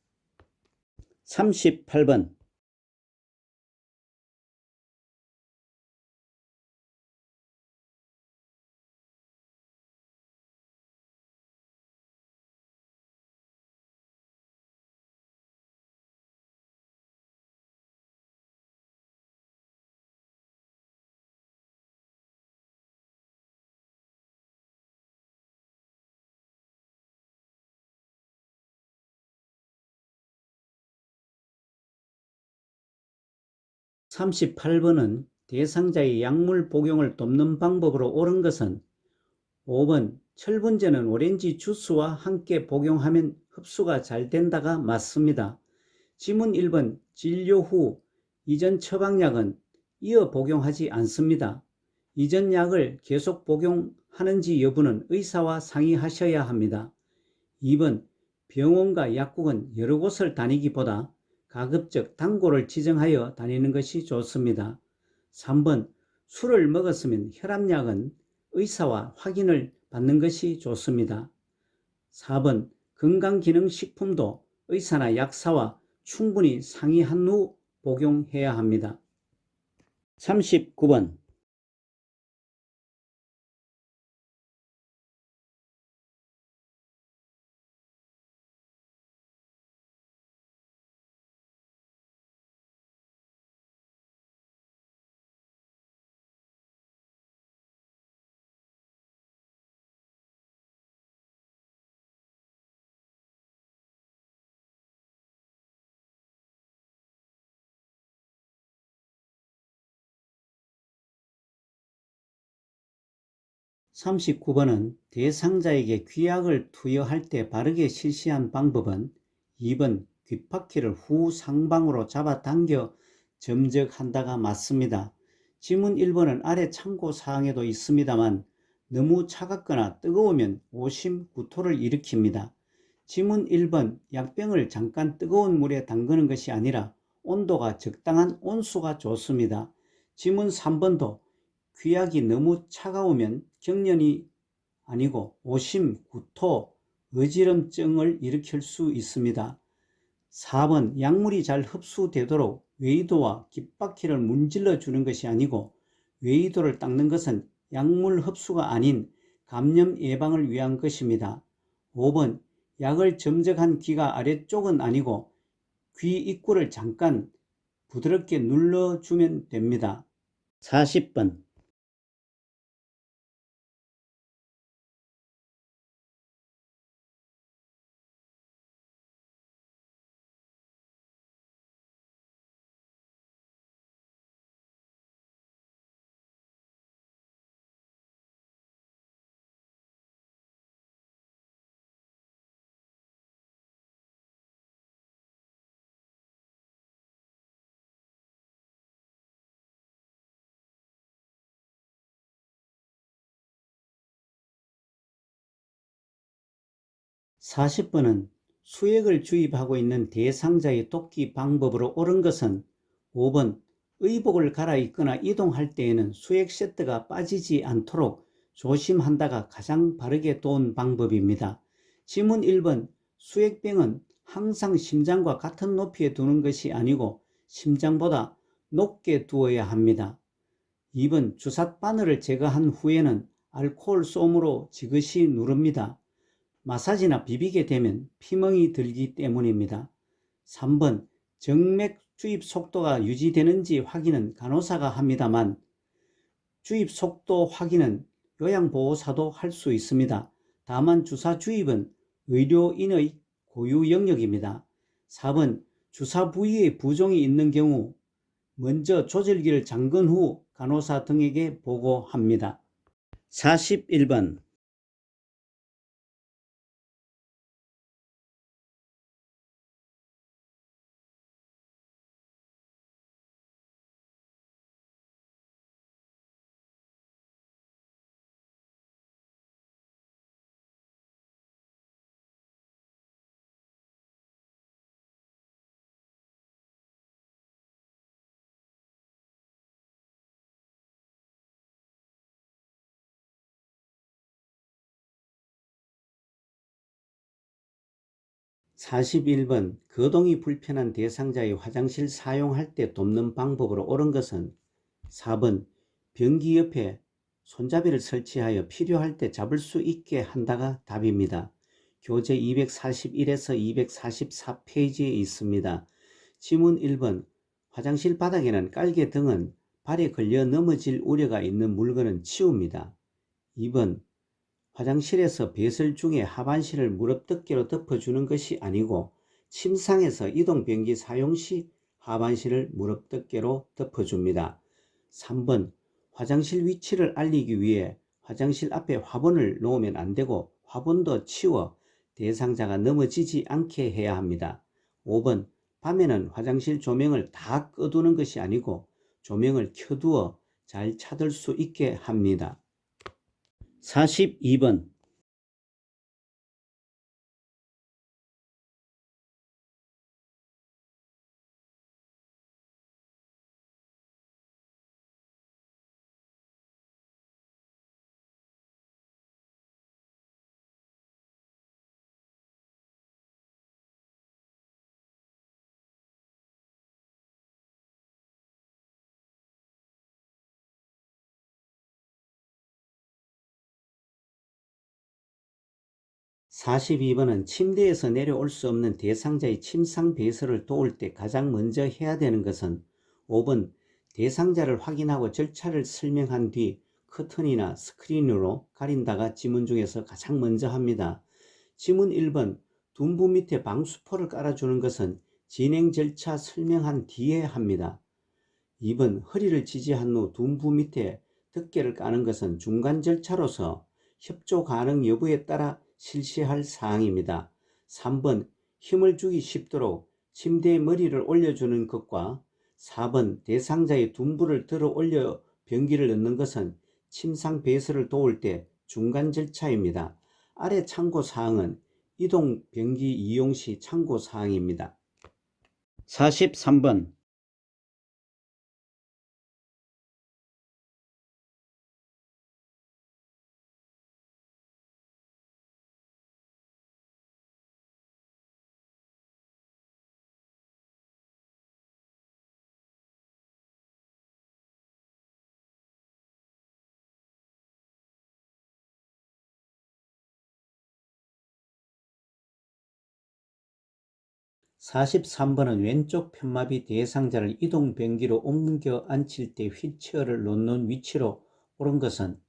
38번. 38번은 대상자의 약물 복용을 돕는 방법으로 옳은 것은 5번 철분제는 오렌지 주스와 함께 복용하면 흡수가 잘 된다가 맞습니다. 지문 1번 진료 후 이전 처방약은 이어 복용하지 않습니다. 이전 약을 계속 복용하는지 여부는 의사와 상의하셔야 합니다. 2번 병원과 약국은 여러 곳을 다니기보다 가급적 단골을 지정하여 다니는 것이 좋습니다. 3번 술을 먹었으면 혈압약은 의사와 확인을 받는 것이 좋습니다. 4번 건강기능식품도 의사나 약사와 충분히 상의한 후 복용해야 합니다. 39번. 39번은 대상자에게 귀약을 투여할 때 바르게 실시한 방법은 2번 귓바퀴를 후 상방으로 잡아당겨 점적한다가 맞습니다. 지문 1번은 아래 참고사항에도 있습니다만 너무 차갑거나 뜨거우면 오심, 구토를 일으킵니다. 지문 1번, 약병을 잠깐 뜨거운 물에 담그는 것이 아니라 온도가 적당한 온수가 좋습니다. 지문 3번도 귀약이 너무 차가우면 경련이 아니고 오심, 구토, 어지럼증을 일으킬 수 있습니다. 4번, 약물이 잘 흡수되도록 웨이도와 깃바퀴를 문질러 주는 것이 아니고 웨이도를 닦는 것은 약물 흡수가 아닌 감염 예방을 위한 것입니다. 5번, 약을 점적한 귀가 아래쪽은 아니고 귀 입구를 잠깐 부드럽게 눌러주면 됩니다. 40번, 40번은 수액을 주입하고 있는 대상자의 돕기 방법으로 옳은 것은 5번, 의복을 갈아입거나 이동할 때에는 수액 세트가 빠지지 않도록 조심한다가 가장 바르게 도운 방법입니다. 지문 1번, 수액병은 항상 심장과 같은 높이에 두는 것이 아니고 심장보다 높게 두어야 합니다. 2번, 주삿 바늘을 제거한 후에는 알코올 솜으로 지그시 누릅니다. 마사지나 비비게 되면 피멍이 들기 때문입니다. 3번, 정맥 주입 속도가 유지되는지 확인은 간호사가 합니다만 주입 속도 확인은 요양보호사도 할 수 있습니다. 다만 주사 주입은 의료인의 고유 영역입니다. 4번, 주사 부위에 부종이 있는 경우 먼저 조절기를 잠근 후 간호사 등에게 보고합니다. 41번, 41번, 거동이 불편한 대상자의 화장실 사용할 때 돕는 방법으로 옳은 것은 4번, 변기 옆에 손잡이를 설치하여 필요할 때 잡을 수 있게 한다가 답입니다. 교재 241에서 244페이지에 있습니다. 지문 1번, 화장실 바닥에는 깔개 등은 발에 걸려 넘어질 우려가 있는 물건은 치웁니다. 2번, 화장실에서 배설 중에 하반신을 무릎덮개로 덮어주는 것이 아니고 침상에서 이동변기 사용 시 하반신을 무릎덮개로 덮어줍니다. 3번, 화장실 위치를 알리기 위해 화장실 앞에 화분을 놓으면 안되고 화분도 치워 대상자가 넘어지지 않게 해야 합니다. 5번, 밤에는 화장실 조명을 다 꺼두는 것이 아니고 조명을 켜두어 잘 찾을 수 있게 합니다. 42번, 42번은 침대에서 내려올 수 없는 대상자의 침상 배설을 도울 때 가장 먼저 해야 되는 것은 5번, 대상자를 확인하고 절차를 설명한 뒤 커튼이나 스크린으로 가린다가 지문 중에서 가장 먼저 합니다. 지문 1번, 둔부 밑에 방수포를 깔아주는 것은 진행 절차 설명한 뒤에 합니다. 2번, 허리를 지지한 후 둔부 밑에 덮개를 까는 것은 중간 절차로서 협조 가능 여부에 따라 실시할 사항입니다. 3번, 힘을 주기 쉽도록 침대에 머리를 올려주는 것과 4번, 대상자의 둔부를 들어 올려 변기를 넣는 것은 침상 배설을 도울 때 중간 절차입니다. 아래 참고사항은 이동 변기 이용 시 참고사항입니다. 43번 43번은 왼쪽 편마비 대상자를 이동 변기로 옮겨 앉힐 때 휠체어를 놓는 위치로 옳은 것은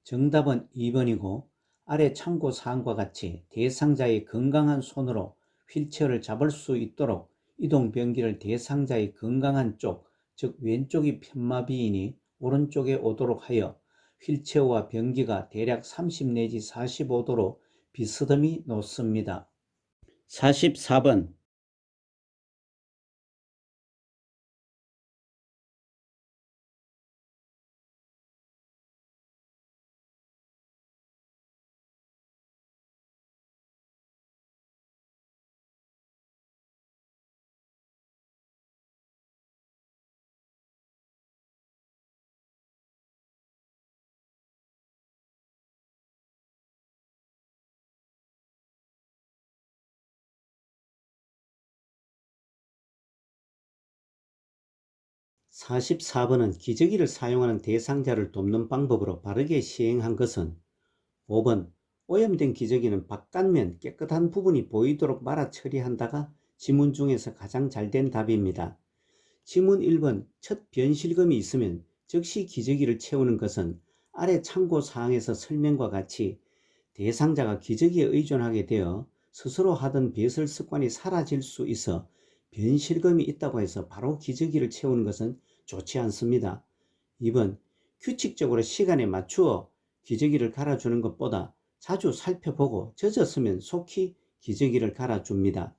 정답은 2번이고 아래 참고사항과 같이 대상자의 건강한 손으로 휠체어를 잡을 수 있도록 이동 변기를 대상자의 건강한 쪽, 즉 왼쪽이 편마비이니 오른쪽에 오도록 하여 휠체어와 변기가 대략 30 내지 45도로 비스듬히 놓습니다. 44번 44번은 기저귀를 사용하는 대상자를 돕는 방법으로 바르게 시행한 것은 5번 오염된 기저귀는 바깥면 깨끗한 부분이 보이도록 말아 처리한다가 지문 중에서 가장 잘된 답입니다. 지문 1번 첫 변실금이 있으면 즉시 기저귀를 채우는 것은 아래 참고사항에서 설명과 같이 대상자가 기저귀에 의존하게 되어 스스로 하던 배설 습관이 사라질 수 있어 변실금이 있다고 해서 바로 기저귀를 채우는 것은 좋지 않습니다. 2번 규칙적으로 시간에 맞추어 기저귀를 갈아주는 것보다 자주 살펴보고 젖었으면 속히 기저귀를 갈아줍니다.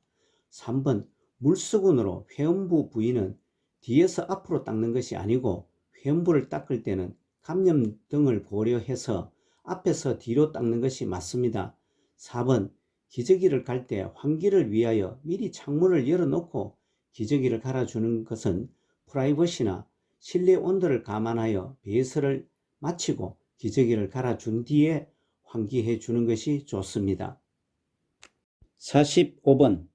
3번 물수건으로 회음부 부위는 뒤에서 앞으로 닦는 것이 아니고 회음부를 닦을 때는 감염 등을 고려해서 앞에서 뒤로 닦는 것이 맞습니다. 4번 기저귀를 갈 때 환기를 위하여 미리 창문을 열어놓고 기저귀를 갈아주는 것은 프라이버시나 실내 온도를 감안하여 배설을 마치고 기저귀를 갈아준 뒤에 환기해 주는 것이 좋습니다. 45번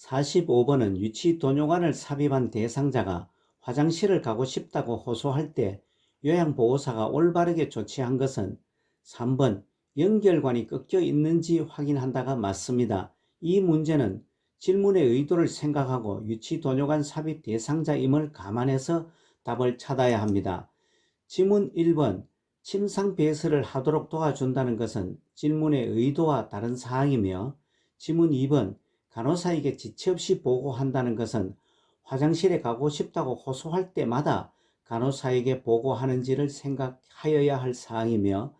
45번은 유치 도뇨관을 삽입한 대상자가 화장실을 가고 싶다고 호소할 때 요양보호사가 올바르게 조치한 것은 3번 연결관이 꺾여 있는지 확인한다가 맞습니다. 이 문제는 질문의 의도를 생각하고 유치 도뇨관 삽입 대상자임을 감안해서 답을 찾아야 합니다. 지문 1번 침상 배설을 하도록 도와준다는 것은 질문의 의도와 다른 사항이며 지문 2번 간호사에게 지체 없이 보고한다는 것은 화장실에 가고 싶다고 호소할 때마다 간호사에게 보고하는지를 생각하여야 할 사항이며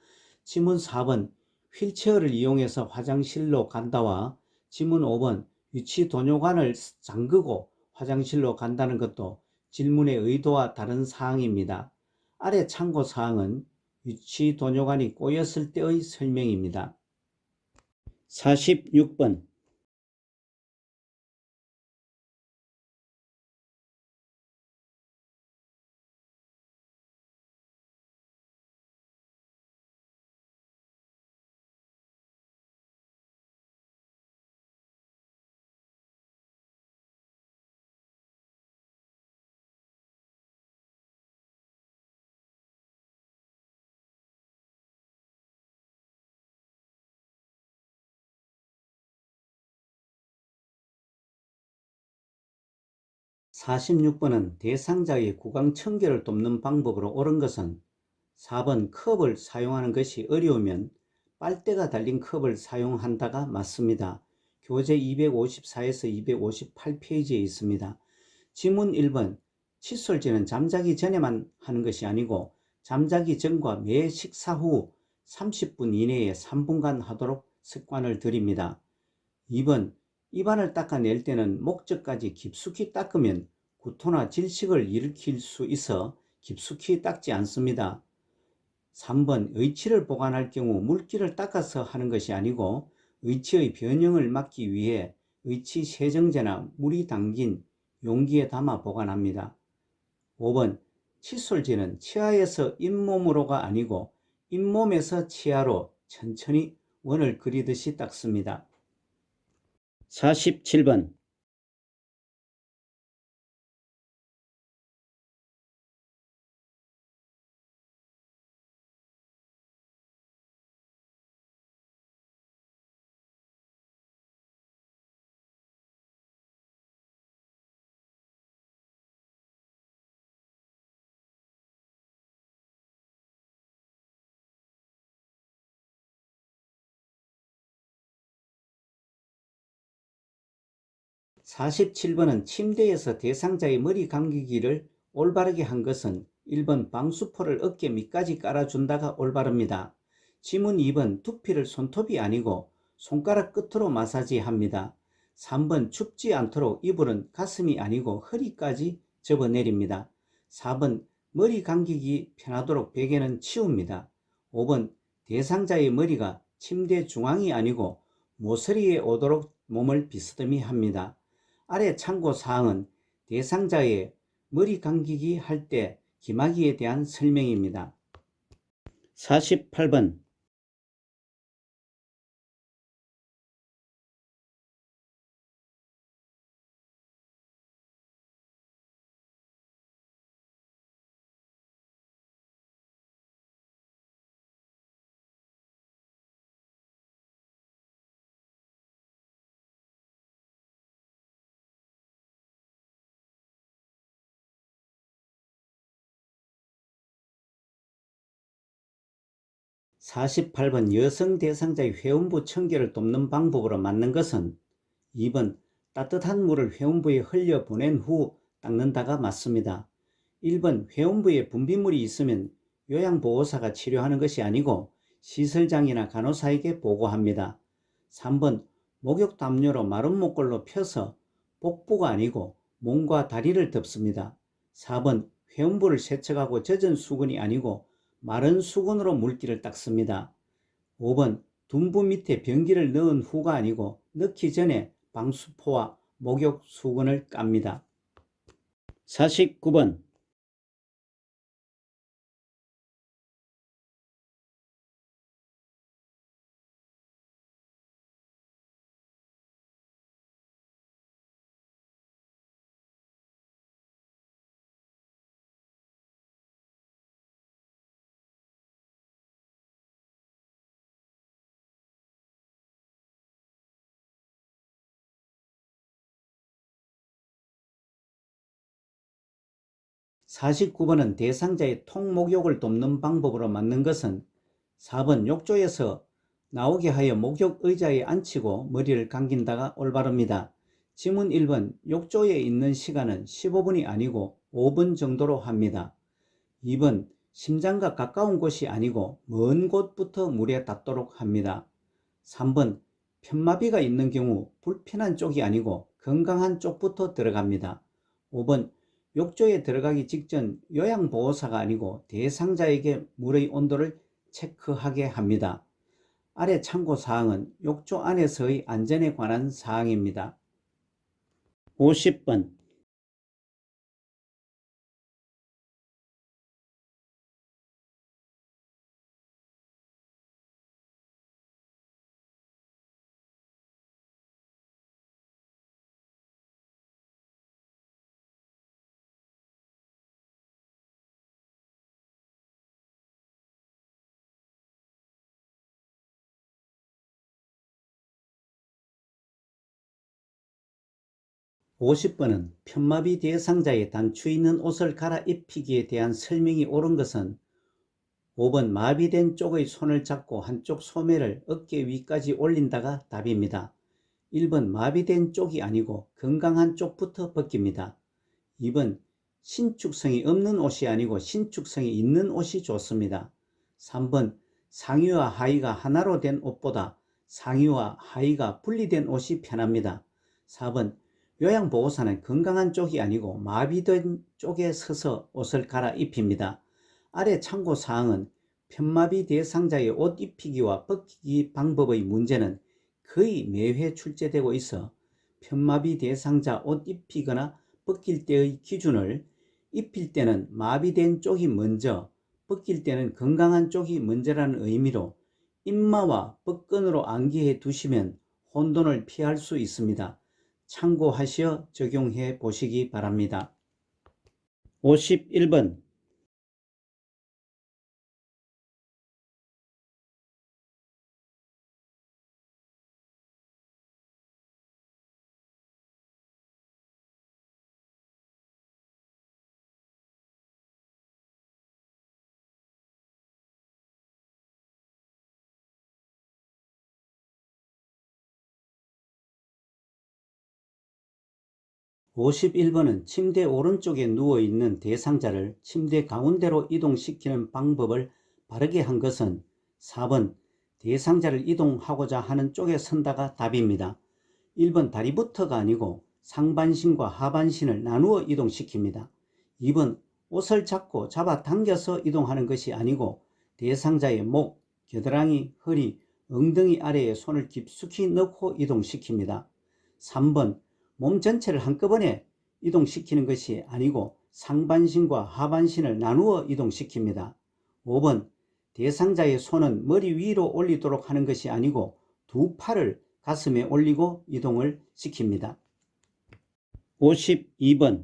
지문 4번 휠체어를 이용해서 화장실로 간다와 지문 5번 유치 도뇨관을 잠그고 화장실로 간다는 것도 질문의 의도와 다른 사항입니다. 아래 참고사항은 유치 도뇨관이 꼬였을 때의 설명입니다. 46번 46번은 대상자의 구강 청결을 돕는 방법으로 옳은 것은 4번 컵을 사용하는 것이 어려우면 빨대가 달린 컵을 사용한다가 맞습니다. 교재 254에서 258페이지에 있습니다. 지문 1번, 칫솔질은 잠자기 전에만 하는 것이 아니고 잠자기 전과 매 식사 후 30분 이내에 3분간 하도록 습관을 들입니다. 2번, 입안을 닦아낼 때는 목젖까지 깊숙이 닦으면 구토나 질식을 일으킬 수 있어 깊숙이 닦지 않습니다. 3번, 의치를 보관할 경우 물기를 닦아서 하는 것이 아니고 의치의 변형을 막기 위해 의치 세정제나 물이 담긴 용기에 담아 보관합니다. 5번, 칫솔질은 치아에서 잇몸으로가 아니고 잇몸에서 치아로 천천히 원을 그리듯이 닦습니다. 47번, 47번은 침대에서 대상자의 머리 감기기를 올바르게 한 것은 1번 방수포를 어깨 밑까지 깔아준다가 올바릅니다. 지문 2번 두피를 손톱이 아니고 손가락 끝으로 마사지합니다. 3번 춥지 않도록 이불은 가슴이 아니고 허리까지 접어내립니다. 4번 머리 감기기 편하도록 베개는 치웁니다. 5번 대상자의 머리가 침대 중앙이 아니고 모서리에 오도록 몸을 비스듬히 합니다. 아래 참고사항은 대상자의 머리 감기기 할 때 기마기에 대한 설명입니다. 48번, 48번 여성 대상자의 회음부 청결을 돕는 방법으로 맞는 것은 2번 따뜻한 물을 회음부에 흘려 보낸 후 닦는다가 맞습니다. 1번 회음부에 분비물이 있으면 요양보호사가 치료하는 것이 아니고 시설장이나 간호사에게 보고합니다. 3번 목욕담요로 마른 목골로 펴서 복부가 아니고 몸과 다리를 덮습니다. 4번 회음부를 세척하고 젖은 수건이 아니고 마른 수건으로 물기를 닦습니다. 5번 둔부 밑에 변기를 넣은 후가 아니고 넣기 전에 방수포와 목욕 수건을 깝니다. 49번, 49번은 대상자의 통목욕을 돕는 방법으로 맞는 것은 4번 욕조에서 나오게 하여 목욕 의자에 앉히고 머리를 감긴다가 올바릅니다. 지문 1번 욕조에 있는 시간은 15분이 아니고 5분 정도로 합니다. 2번 심장과 가까운 곳이 아니고 먼 곳부터 물에 닿도록 합니다. 3번 편마비가 있는 경우 불편한 쪽이 아니고 건강한 쪽부터 들어갑니다. 5번 욕조에 들어가기 직전 요양보호사가 아니고 대상자에게 물의 온도를 체크하게 합니다. 아래 참고사항은 욕조 안에서의 안전에 관한 사항입니다. 50번, 50번은 편마비 대상자의 단추 있는 옷을 갈아입히기에 대한 설명이 옳은 것은 5번 마비된 쪽의 손을 잡고 한쪽 소매를 어깨 위까지 올린다가 답입니다. 1번 마비된 쪽이 아니고 건강한 쪽부터 벗깁니다. 2번 신축성이 없는 옷이 아니고 신축성이 있는 옷이 좋습니다. 3번 상의와 하의가 하나로 된 옷보다 상의와 하의가 분리된 옷이 편합니다. 4번 요양보호사는 건강한 쪽이 아니고 마비된 쪽에 서서 옷을 갈아입힙니다. 아래 참고사항은 편마비 대상자의 옷 입히기와 벗기기 방법의 문제는 거의 매회 출제되고 있어 편마비 대상자 옷 입히거나 벗길 때의 기준을 입힐 때는 마비된 쪽이 먼저, 벗길 때는 건강한 쪽이 먼저라는 의미로 입마와 뻗건으로 암기해 두시면 혼돈을 피할 수 있습니다. 참고하시어 적용해 보시기 바랍니다. 51번 51번은 침대 오른쪽에 누워있는 대상자를 침대 가운데로 이동시키는 방법을 바르게 한 것은 4번 대상자를 이동하고자 하는 쪽에 선다가 답입니다. 1번 다리부터가 아니고 상반신과 하반신을 나누어 이동시킵니다. 2번 옷을 잡고 잡아당겨서 이동하는 것이 아니고 대상자의 목, 겨드랑이, 허리, 엉덩이 아래에 손을 깊숙이 넣고 이동시킵니다. 3번 몸 전체를 한꺼번에 이동시키는 것이 아니고 상반신과 하반신을 나누어 이동시킵니다. 5번 대상자의 손은 머리 위로 올리도록 하는 것이 아니고 두 팔을 가슴에 올리고 이동을 시킵니다. 52번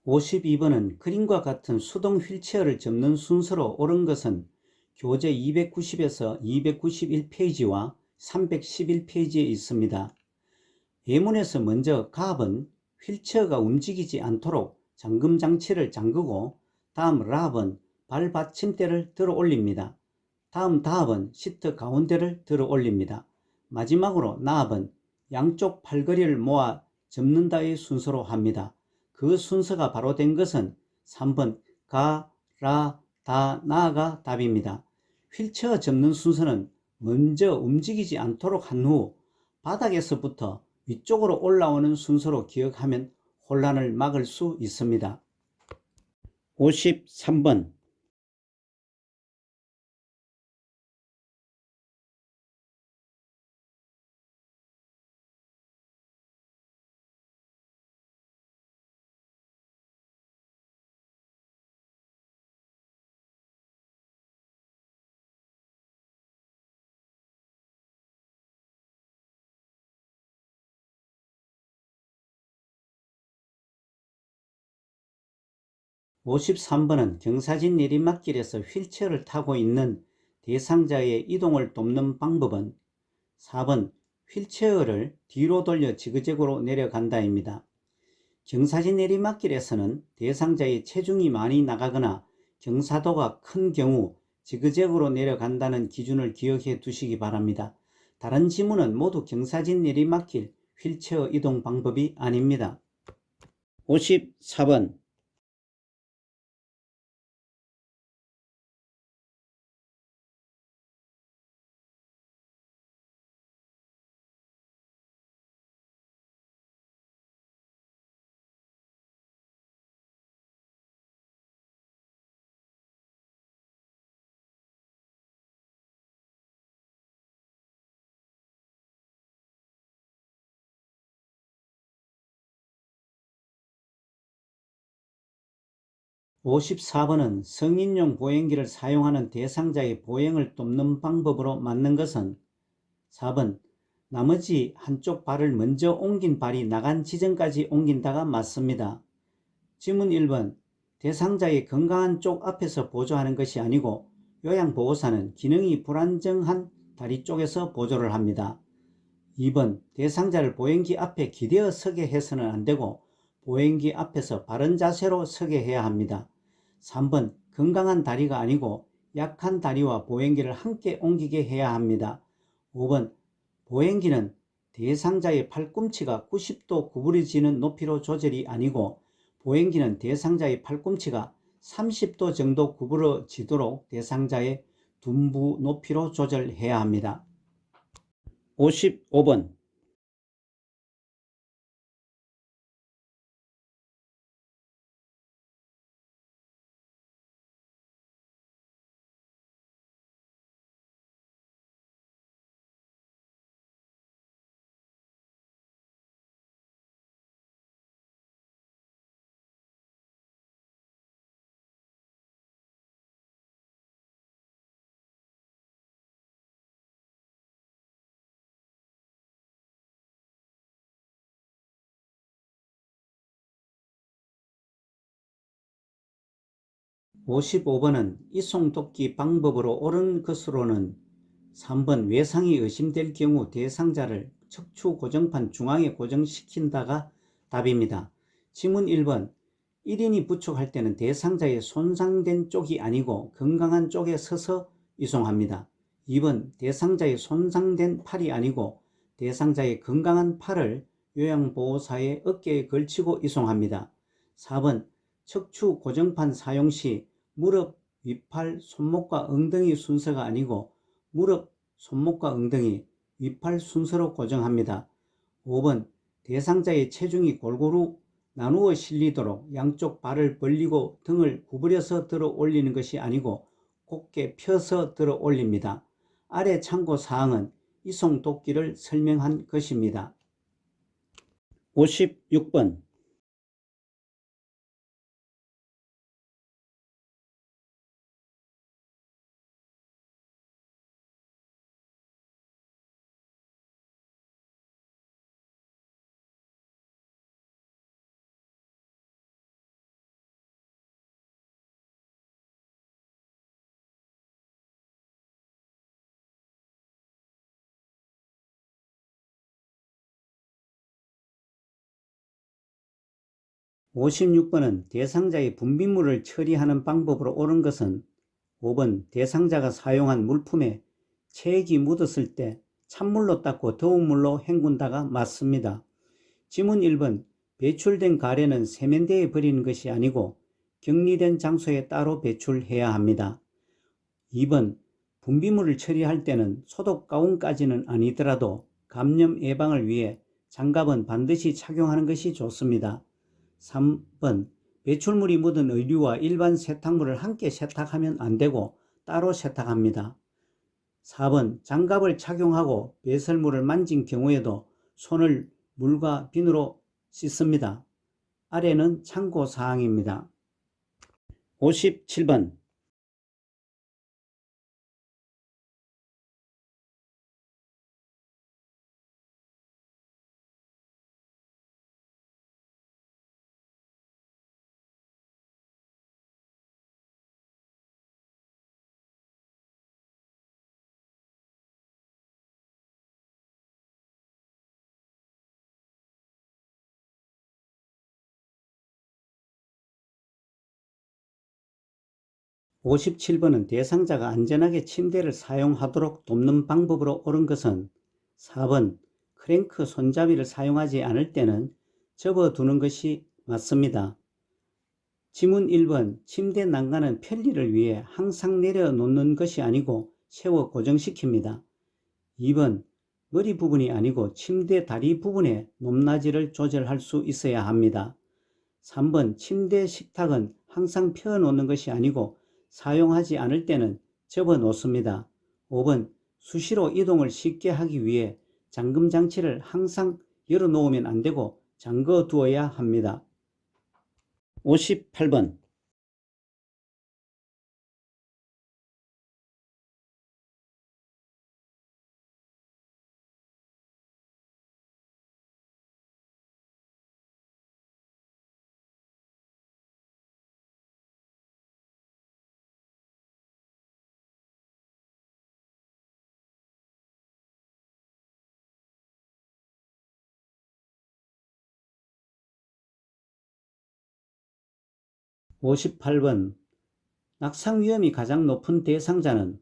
52번은 그림과 같은 수동 휠체어를 접는 순서로 옳은 것은 교재 290에서 291페이지와 311페이지에 있습니다. 예문에서 먼저 갑은 휠체어가 움직이지 않도록 잠금 장치를 잠그고 다음 랍은 발 받침대를 들어 올립니다. 다음 다합은 시트 가운데를 들어 올립니다. 마지막으로 나합은 양쪽 팔걸이를 모아 접는다의 순서로 합니다. 그 순서가 바로 된 것은 3번 가, 라, 다, 나가 답입니다. 휠체어 접는 순서는 먼저 움직이지 않도록 한 후 바닥에서부터 위쪽으로 올라오는 순서로 기억하면 혼란을 막을 수 있습니다. 53번 53번은 경사진 내리막길에서 휠체어를 타고 있는 대상자의 이동을 돕는 방법은 4번 휠체어를 뒤로 돌려 지그재그로 내려간다입니다. 경사진 내리막길에서는 대상자의 체중이 많이 나가거나 경사도가 큰 경우 지그재그로 내려간다는 기준을 기억해 두시기 바랍니다. 다른 지문은 모두 경사진 내리막길 휠체어 이동 방법이 아닙니다. 54번 54번은 성인용 보행기를 사용하는 대상자의 보행을 돕는 방법으로 맞는 것은 4번 나머지 한쪽 발을 먼저 옮긴 발이 나간 지점까지 옮긴다가 맞습니다. 질문 1번. 대상자의 건강한 쪽 앞에서 보조하는 것이 아니고 요양보호사는 기능이 불안정한 다리 쪽에서 보조를 합니다. 2번. 대상자를 보행기 앞에 기대어 서게 해서는 안 되고 보행기 앞에서 바른 자세로 서게 해야 합니다. 3번. 건강한 다리가 아니고 약한 다리와 보행기를 함께 옮기게 해야 합니다. 5번. 보행기는 대상자의 팔꿈치가 90도 구부러지는 높이로 조절이 아니고 보행기는 대상자의 팔꿈치가 30도 정도 구부러지도록 대상자의 둔부 높이로 조절해야 합니다. 55번. (55번은) 이송돕기 방법으로 옳은 것으로는 3번 외상이 의심될 경우 대상자를 척추 고정판 중앙에 고정시킨다가 답입니다. 지문 1번. 1인이 부축할 때는 대상자의 손상된 쪽이 아니고 건강한 쪽에 서서 이송합니다. 2번. 대상자의 손상된 팔이 아니고 대상자의 건강한 팔을 요양보호사의 어깨에 걸치고 이송합니다. 4번. 척추 고정판 사용 시 무릎, 윗팔, 손목과 엉덩이 순서가 아니고 무릎, 손목과 엉덩이, 윗팔 순서로 고정합니다. 5번. 대상자의 체중이 골고루 나누어 실리도록 양쪽 발을 벌리고 등을 구부려서 들어 올리는 것이 아니고 곧게 펴서 들어 올립니다. 아래 참고사항은 이송돕기를 설명한 것입니다. 56번. (56번은) 대상자의 분비물을 처리하는 방법으로 옳은 것은 5번. 대상자가 사용한 물품에 체액이 묻었을 때 찬물로 닦고 더운 물로 헹군다가 맞습니다. 지문 1번. 배출된 가래는 세면대에 버리는 것이 아니고 격리된 장소에 따로 배출해야 합니다. 2번. 분비물을 처리할 때는 소독 가운까지는 아니더라도 감염 예방을 위해 장갑은 반드시 착용하는 것이 좋습니다. 3번. 배출물이 묻은 의류와 일반 세탁물을 함께 세탁하면 안 되고 따로 세탁합니다. 4번. 장갑을 착용하고 배설물을 만진 경우에도 손을 물과 비누로 씻습니다. 아래는 참고사항입니다. 57번. (57번은) 대상자가 안전하게 침대를 사용하도록 돕는 방법으로 옳은 것은 4번. 크랭크 손잡이를 사용하지 않을 때는 접어두는 것이 맞습니다. 지문 1번. 침대 난간은 편리를 위해 항상 내려놓는 것이 아니고 세워 고정시킵니다. 2번. 머리 부분이 아니고 침대 다리 부분의 높낮이를 조절할 수 있어야 합니다. 3번. 침대 식탁은 항상 펴놓는 것이 아니고 사용하지 않을 때는 접어 놓습니다. 5번. 수시로 이동을 쉽게 하기 위해 잠금 장치를 항상 열어 놓으면 안 되고 잠궈 두어야 합니다. 58번. 58번 낙상 위험이 가장 높은 대상자는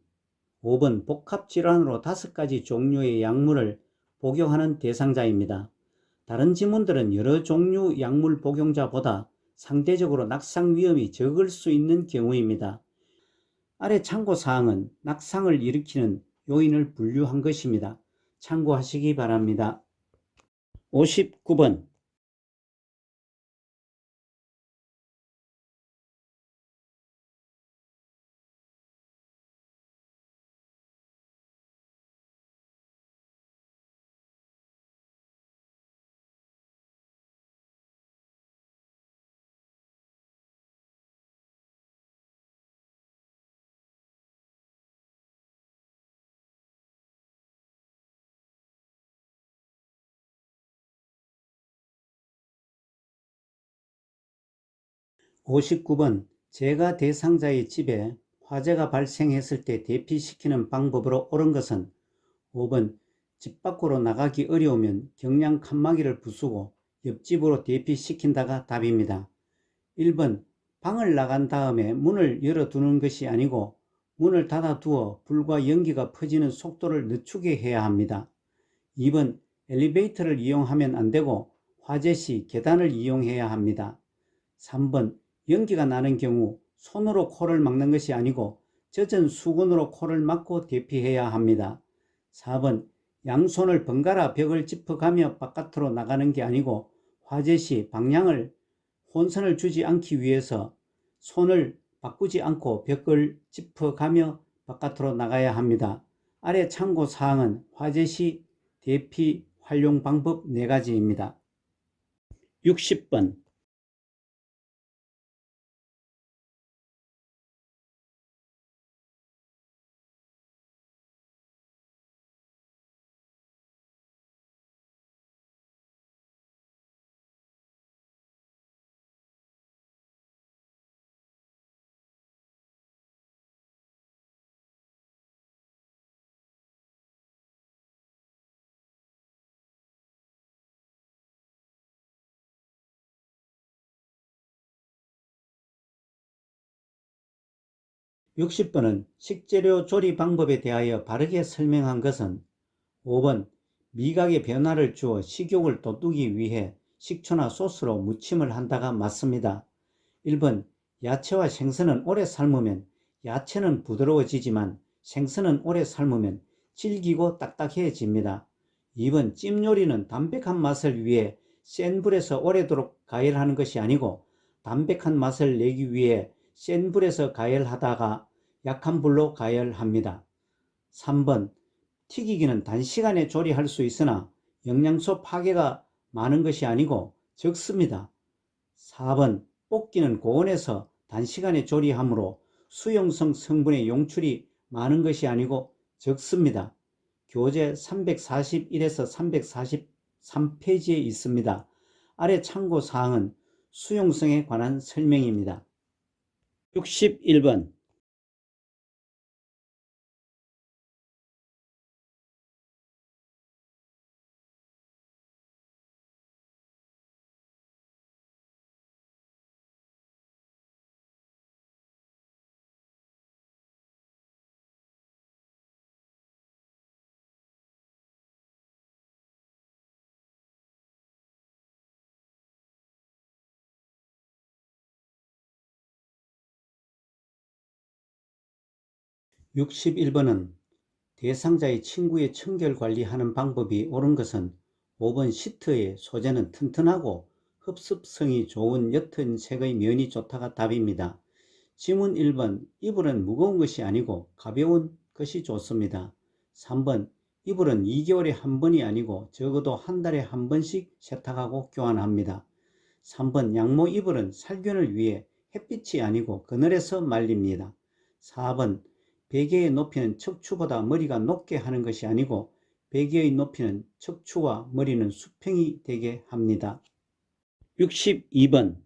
5번 복합질환으로 5가지 종류의 약물을 복용하는 대상자입니다. 다른 지문들은 여러 종류 약물 복용자보다 상대적으로 낙상 위험이 적을 수 있는 경우입니다. 아래 참고사항은 낙상을 일으키는 요인을 분류한 것입니다. 참고하시기 바랍니다. 59번 제가 대상자의 집에 화재가 발생했을 때 대피시키는 방법으로 옳은 것은 5번 집 밖으로 나가기 어려우면 경량 칸막이를 부수고 옆집으로 대피시킨다가 답입니다. 1번 방을 나간 다음에 문을 열어두는 것이 아니고 문을 닫아두어 불과 연기가 퍼지는 속도를 늦추게 해야 합니다. 2번 엘리베이터를 이용하면 안되고 화재 시 계단을 이용해야 합니다. 3번 연기가 나는 경우 손으로 코를 막는 것이 아니고 젖은 수건으로 코를 막고 대피해야 합니다. 4번 양손을 번갈아 벽을 짚어가며 바깥으로 나가는 게 아니고 화재 시 방향을 혼선을 주지 않기 위해서 손을 바꾸지 않고 벽을 짚어가며 바깥으로 나가야 합니다. 아래 참고사항은 화재 시 대피 활용 방법 4가지입니다. 60번 식재료 조리 방법에 대하여 바르게 설명한 것은 5번 미각의 변화를 주어 식욕을 돋우기 위해 식초나 소스로 무침을 한다가 맞습니다. 1번 야채와 생선은 오래 삶으면 야채는 부드러워지지만 생선은 오래 삶으면 질기고 딱딱해집니다. 2번 찜 요리는 담백한 맛을 위해 센 불에서 오래도록 가열하는 것이 아니고 담백한 맛을 내기 위해 센 불에서 가열하다가 약한 불로 가열합니다. 3번 튀기기는 단시간에 조리할 수 있으나 영양소 파괴가 많은 것이 아니고 적습니다. 4번 볶기는 고온에서 단시간에 조리하므로 수용성 성분의 용출이 많은 것이 아니고 적습니다. 교재 341에서 343페이지에 있습니다. 아래 참고사항은 수용성에 관한 설명입니다. 61번 대상자의 친구의 청결 관리하는 방법이 옳은 것은 5번 시트의 소재는 튼튼하고 흡습성이 좋은 옅은 색의 면이 좋다가 답입니다. 지문 1번 이불은 무거운 것이 아니고 가벼운 것이 좋습니다. 3번 이불은 2개월에 한 번이 아니고 적어도 한 달에 한 번씩 세탁하고 교환합니다. 3번 양모 이불은 살균을 위해 햇빛이 아니고 그늘에서 말립니다. 4번 베개의 높이는 척추보다 머리가 높게 하는 것이 아니고 베개의 높이는 척추와 머리는 수평이 되게 합니다. 62번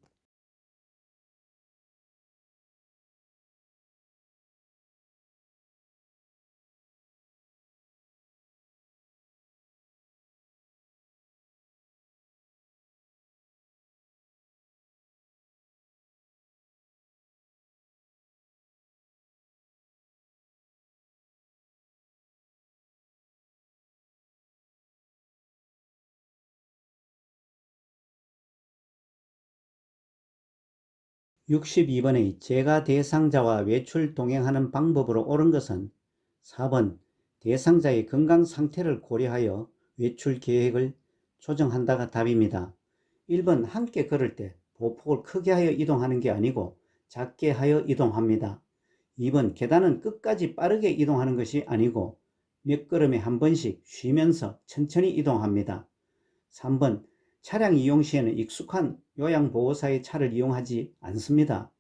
62번의 제가 대상자와 외출 동행하는 방법으로 옳은 것은 4번 대상자의 건강 상태를 고려하여 외출 계획을 조정한다가 답입니다. 1번 함께 걸을 때 보폭을 크게 하여 이동하는 게 아니고 작게 하여 이동합니다. 2번 계단은 끝까지 빠르게 이동하는 것이 아니고 몇 걸음에 한 번씩 쉬면서 천천히 이동합니다. 3번 차량 이용 시에는 익숙한 요양보호사의 차를 이용하지 않습니다.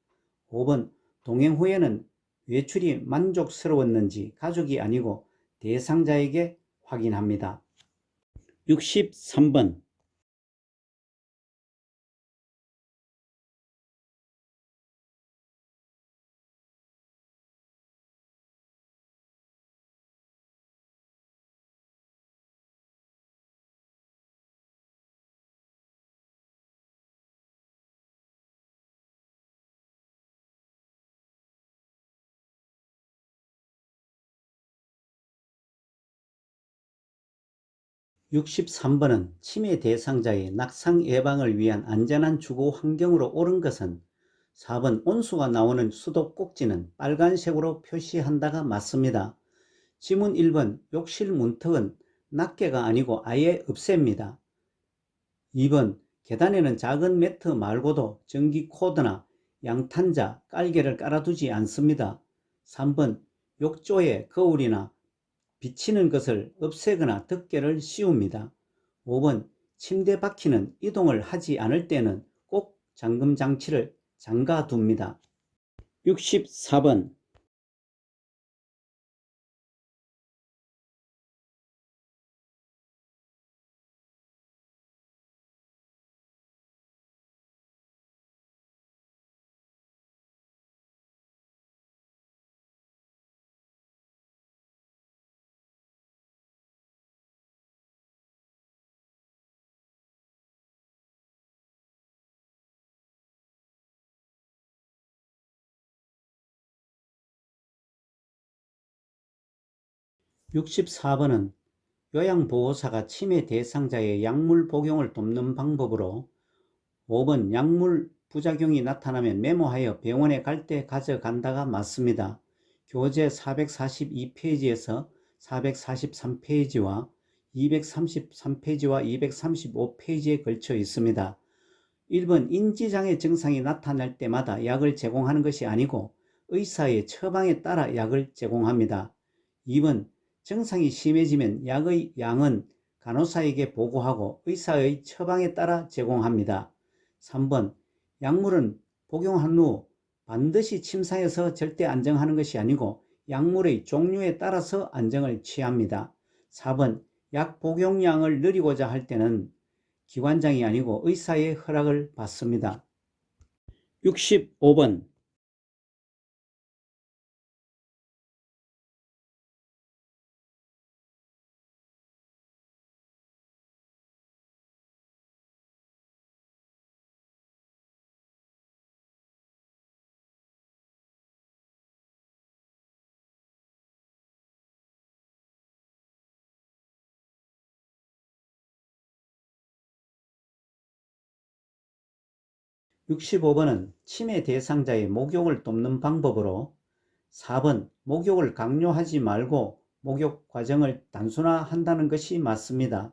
5번 동행 후에는 외출이 만족스러웠는지 가족이 아니고 대상자에게 확인합니다. 63번 63번은 치매 대상자의 낙상 예방을 위한 안전한 주거 환경으로 옳은 것은 4번 온수가 나오는 수도 꼭지는 빨간색으로 표시한다가 맞습니다. 지문 1번 욕실 문턱은 낱개가 아니고 아예 없앱니다. 2번 계단에는 작은 매트 말고도 전기 코드나 양탄자, 깔개를 깔아두지 않습니다. 3번 욕조에 거울이나 비치는 것을 없애거나 덮개를 씌웁니다. 5번 침대 바퀴는 이동을 하지 않을 때는 꼭 잠금 장치를 잠가 둡니다. 64번 64번은 요양보호사가 치매 대상자의 약물 복용을 돕는 방법으로 5번 약물 부작용이 나타나면 메모하여 병원에 갈 때 가져간다가 맞습니다. 교재 442페이지에서 443페이지와 233페이지와 235페이지에 걸쳐 있습니다. 1번 인지장애 증상이 나타날 때마다 약을 제공하는 것이 아니고 의사의 처방에 따라 약을 제공합니다. 2번 증상이 심해지면 약의 양은 간호사에게 보고하고 의사의 처방에 따라 제공합니다. 3번 약물은 복용한 후 반드시 침상에서 절대 안정하는 것이 아니고 약물의 종류에 따라서 안정을 취합니다. 4번 약 복용량을 늘리고자 할 때는 기관장이 아니고 의사의 허락을 받습니다. 65번 65번은 치매 대상자의 목욕을 돕는 방법으로 4번 목욕을 강요하지 말고 목욕 과정을 단순화한다는 것이 맞습니다.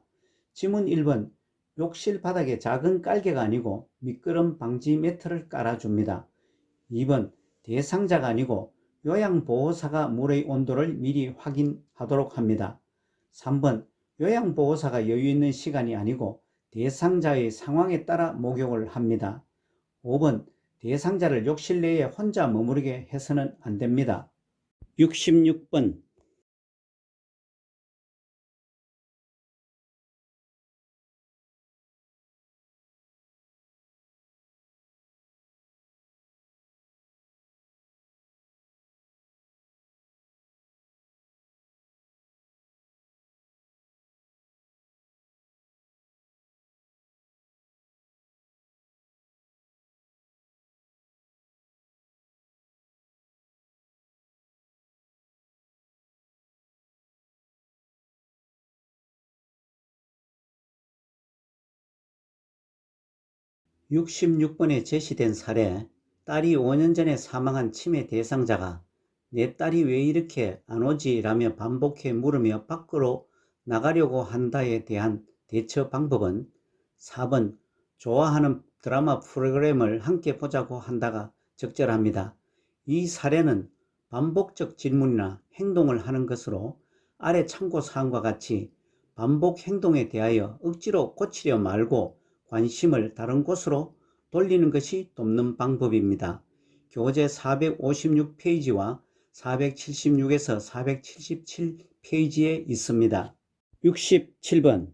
지문 1번 욕실 바닥에 작은 깔개가 아니고 미끄럼 방지 매트를 깔아줍니다. 2번 대상자가 아니고 요양보호사가 물의 온도를 미리 확인하도록 합니다. 3번 요양보호사가 여유있는 시간이 아니고 대상자의 상황에 따라 목욕을 합니다. 5번 대상자를 욕실 내에 혼자 머무르게 해서는 안 됩니다. 66번 66번에 제시된 사례 딸이 5년 전에 사망한 치매 대상자가 내 딸이 왜 이렇게 안 오지? 라며 반복해 물으며 밖으로 나가려고 한다에 대한 대처 방법은 4번 좋아하는 드라마 프로그램을 함께 보자고 한다가 적절합니다. 이 사례는 반복적 질문이나 행동을 하는 것으로 아래 참고사항과 같이 반복 행동에 대하여 억지로 고치려 말고 관심을 다른 곳으로 돌리는 것이 돕는 방법입니다. 교재 456페이지와 476에서 477페이지에 있습니다. 67번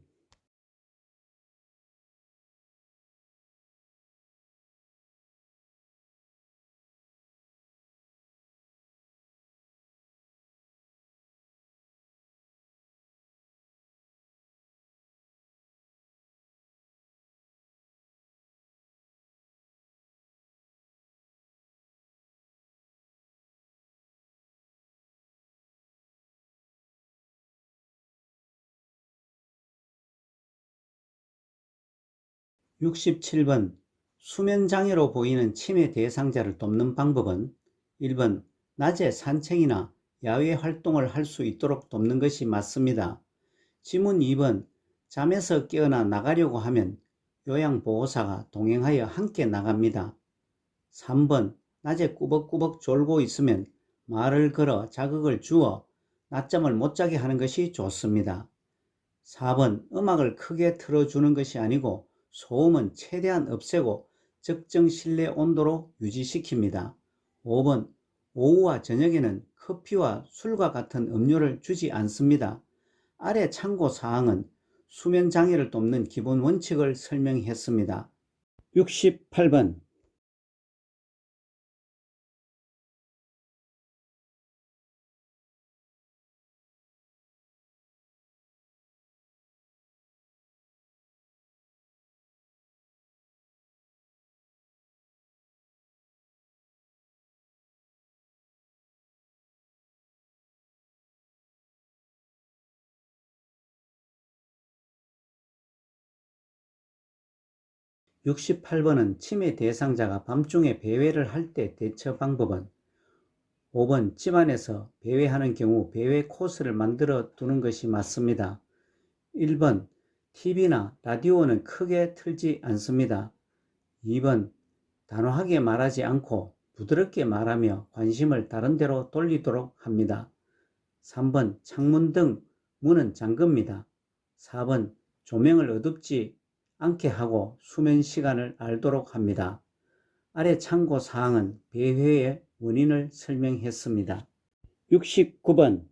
67번 수면장애로 보이는 치매 대상자를 돕는 방법은 1번 낮에 산책이나 야외 활동을 할 수 있도록 돕는 것이 맞습니다. 지문 2번 잠에서 깨어나 나가려고 하면 요양보호사가 동행하여 함께 나갑니다. 3번 낮에 꾸벅꾸벅 졸고 있으면 말을 걸어 자극을 주어 낮잠을 못 자게 하는 것이 좋습니다. 4번 음악을 크게 틀어주는 것이 아니고 소음은 최대한 없애고 적정 실내 온도로 유지시킵니다. 5번 오후와 저녁에는 커피와 술과 같은 음료를 주지 않습니다. 아래 참고사항은 수면장애를 돕는 기본 원칙을 설명했습니다. 68번 68번은 치매 대상자가 밤중에 배회를 할 때 대처 방법은 5번 집안에서 배회하는 경우 배회 코스를 만들어 두는 것이 맞습니다. 1번 TV나 라디오는 크게 틀지 않습니다. 2번 단호하게 말하지 않고 부드럽게 말하며 관심을 다른 데로 돌리도록 합니다. 3번 창문 등 문은 잠급니다. 4번 조명을 어둡지 않게 하고 수면 시간을 알도록 합니다. 아래 참고사항은 배회의 원인을 설명했습니다. 69번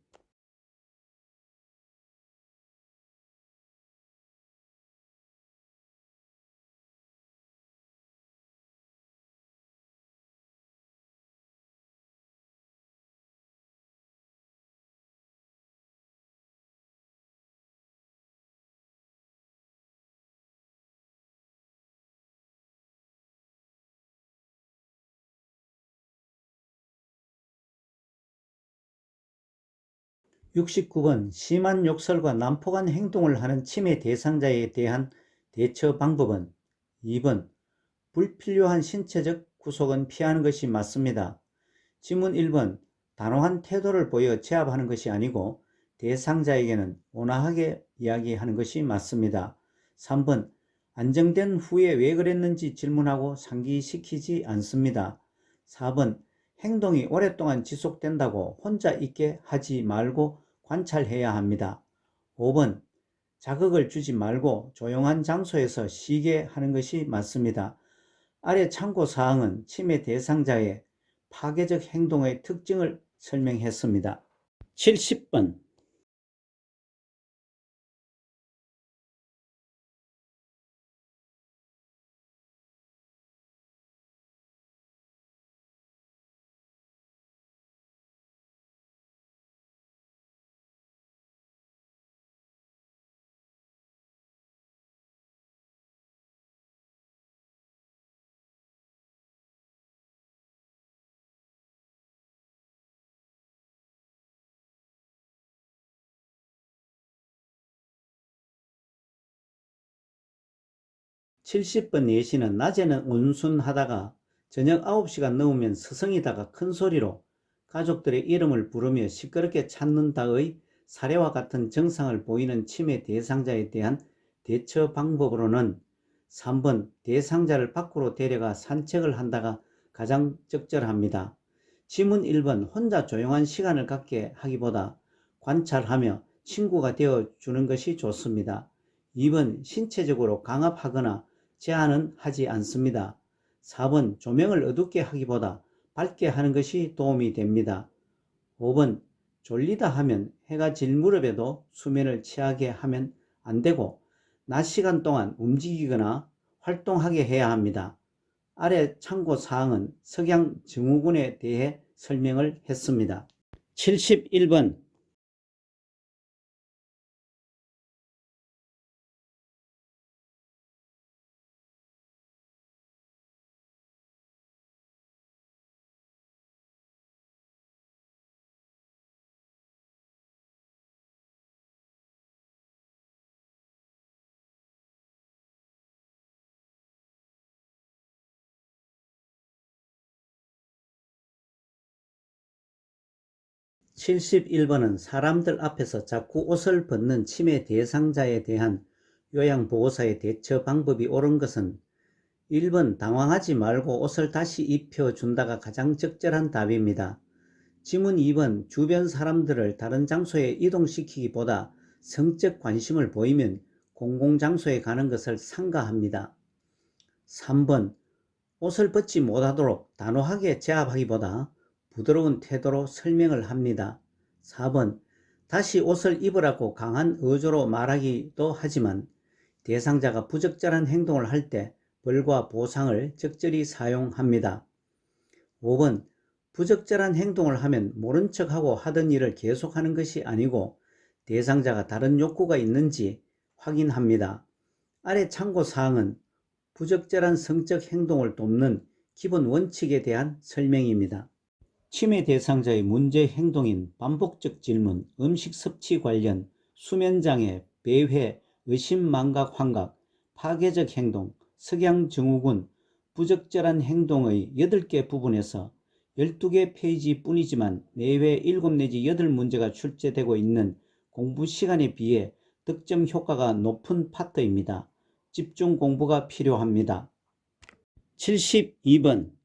69번 심한 욕설과 난폭한 행동을 하는 치매 대상자에 대한 대처 방법은 2번 불필요한 신체적 구속은 피하는 것이 맞습니다. 지문 1번 단호한 태도를 보여 제압하는 것이 아니고 대상자에게는 온화하게 이야기하는 것이 맞습니다. 3번 안정된 후에 왜 그랬는지 질문하고 상기시키지 않습니다. 4번 행동이 오랫동안 지속된다고 혼자 있게 하지 말고 관찰해야 합니다. 5번 자극을 주지 말고 조용한 장소에서 쉬게 하는 것이 맞습니다. 아래 참고사항은 치매 대상자의 파괴적 행동의 특징을 설명했습니다. 70번 70번 예시는 낮에는 온순하다가 저녁 9시가 넘으면 서성이다가 큰 소리로 가족들의 이름을 부르며 시끄럽게 찾는다의 사례와 같은 증상을 보이는 치매 대상자에 대한 대처 방법으로는 3번 대상자를 밖으로 데려가 산책을 한다가 가장 적절합니다. 지문 1번 혼자 조용한 시간을 갖게 하기보다 관찰하며 친구가 되어주는 것이 좋습니다. 2번 신체적으로 강압하거나 제한은 하지 않습니다. 4번 조명을 어둡게 하기보다 밝게 하는 것이 도움이 됩니다. 5번 졸리다 하면 해가 질 무렵에도 수면을 취하게 하면 안 되고 낮 시간 동안 움직이거나 활동하게 해야 합니다. 아래 참고사항은 석양 증후군에 대해 설명을 했습니다. 71번 71번은 사람들 앞에서 자꾸 옷을 벗는 치매 대상자에 대한 요양보호사의 대처 방법이 옳은 것은 1번 당황하지 말고 옷을 다시 입혀준다가 가장 적절한 답입니다. 지문 2번 주변 사람들을 다른 장소에 이동시키기보다 성적 관심을 보이면 공공장소에 가는 것을 삼가합니다. 3번 옷을 벗지 못하도록 단호하게 제압하기보다 부드러운 태도로 설명을 합니다. 4번 다시 옷을 입으라고 강한 어조로 말하기도 하지만 대상자가 부적절한 행동을 할 때 벌과 보상을 적절히 사용합니다. 5번 부적절한 행동을 하면 모른 척하고 하던 일을 계속하는 것이 아니고 대상자가 다른 욕구가 있는지 확인합니다. 아래 참고사항은 부적절한 성적 행동을 돕는 기본 원칙에 대한 설명입니다. 치매 대상자의 문제 행동인 반복적 질문, 음식 섭취 관련, 수면장애, 배회, 의심망각 환각, 파괴적 행동, 석양증후군, 부적절한 행동의 8개 부분에서 12개 페이지 뿐이지만 매회 7 내지 8문제가 출제되고 있는 공부 시간에 비해 득점 효과가 높은 파트입니다. 집중 공부가 필요합니다. 72번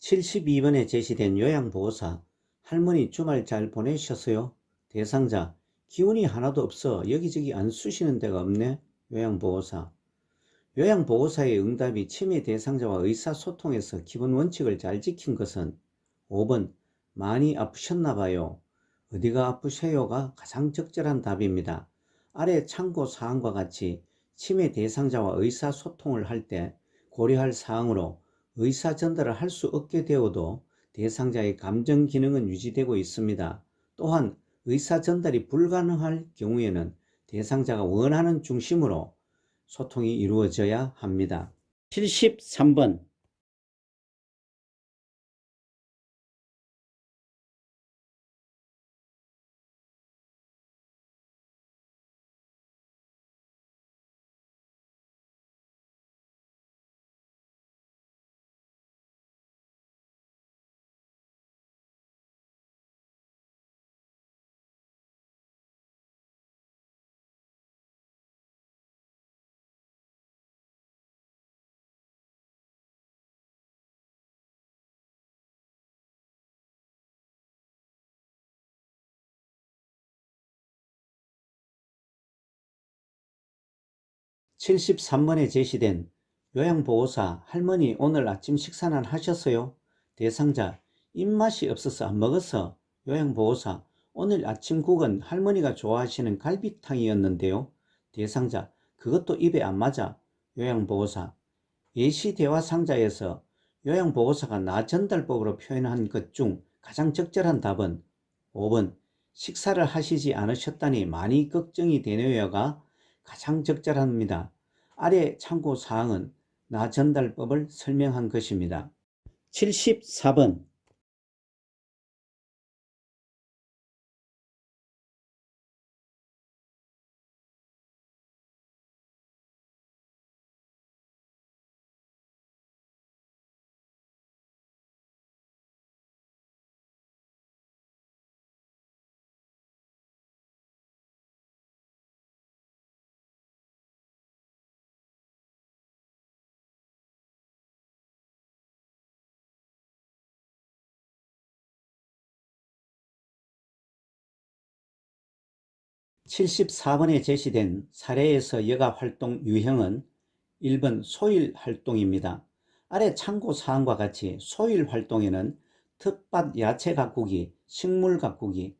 72번에 제시된 요양보호사 할머니 주말 잘 보내셨어요? 대상자 기운이 하나도 없어 여기저기 안 쑤시는 데가 없네. 요양보호사 요양보호사의 응답이 치매 대상자와 의사소통에서 기본 원칙을 잘 지킨 것은 5번 많이 아프셨나 봐요. 어디가 아프세요가 가장 적절한 답입니다. 아래 참고사항과 같이 치매 대상자와 의사소통을 할 때 고려할 사항으로 의사 전달을 할 수 없게 되어도 대상자의 감정 기능은 유지되고 있습니다. 또한 의사 전달이 불가능할 경우에는 대상자가 원하는 중심으로 소통이 이루어져야 합니다. 73번 73번에 제시된 요양보호사 할머니 오늘 아침 식사는 하셨어요? 대상자 입맛이 없어서 안 먹었어. 요양보호사 오늘 아침국은 할머니가 좋아하시는 갈비탕이었는데요. 대상자, 그것도 입에 안 맞아. 요양보호사. 예시대화 상자에서 요양보호사가 나 전달법으로 표현한 것 중 가장 적절한 답은 5번 식사를 하시지 않으셨다니 많이 걱정이 되네요가 가장 적절합니다. 아래 참고사항은 나 전달법을 설명한 것입니다. 74번 74번에 제시된 사례에서 여가 활동 유형은 1번 소일 활동입니다. 아래 참고사항과 같이 소일 활동에는 텃밭 야채 가꾸기, 식물 가꾸기,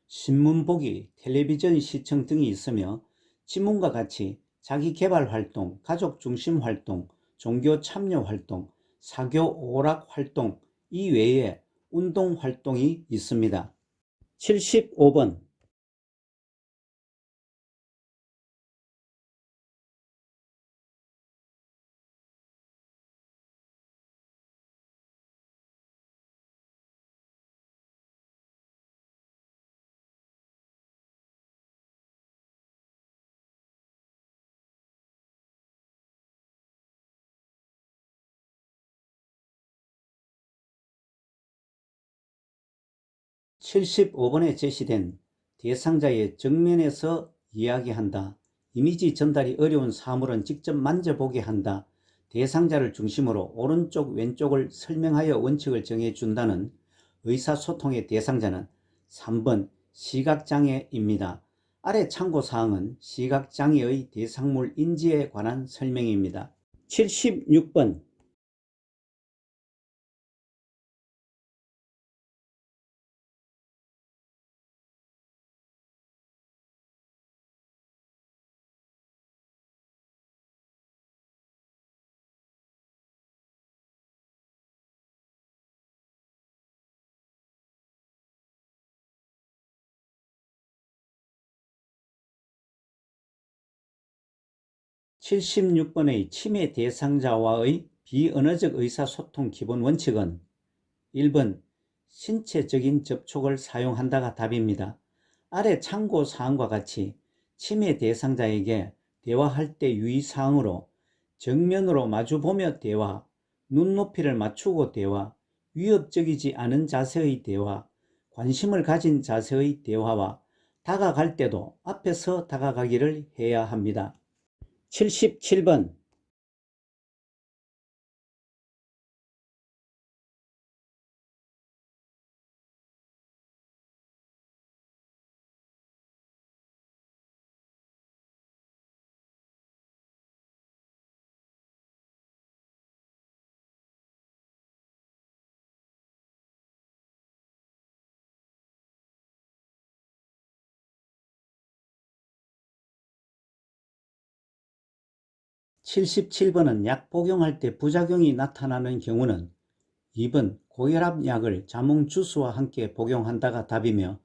신문 보기, 텔레비전 시청 등이 있으며 지문과 같이 자기개발 활동, 가족 중심 활동, 종교 참여 활동, 사교 오락 활동 이외에 운동 활동이 있습니다. 75번 75번에 제시된 대상자의 정면에서 이야기한다. 이미지 전달이 어려운 사물은 직접 만져보게 한다. 대상자를 중심으로 오른쪽 왼쪽을 설명하여 원칙을 정해준다는 의사소통의 대상자는 3번 시각장애입니다. 아래 참고사항은 시각장애의 대상물 인지에 관한 설명입니다. 76번 76번의 치매 대상자와의 비언어적 의사소통 기본 원칙은 1번 신체적인 접촉을 사용한다가 답입니다. 아래 참고사항과 같이 치매 대상자에게 대화할 때 유의사항으로 정면으로 마주보며 대화, 눈높이를 맞추고 대화, 위협적이지 않은 자세의 대화, 관심을 가진 자세의 대화와 다가갈 때도 앞에서 다가가기를 해야 합니다. 77번 77번은 약 복용할 때 부작용이 나타나는 경우는 2번 고혈압약을 자몽주스와 함께 복용한다가 답이며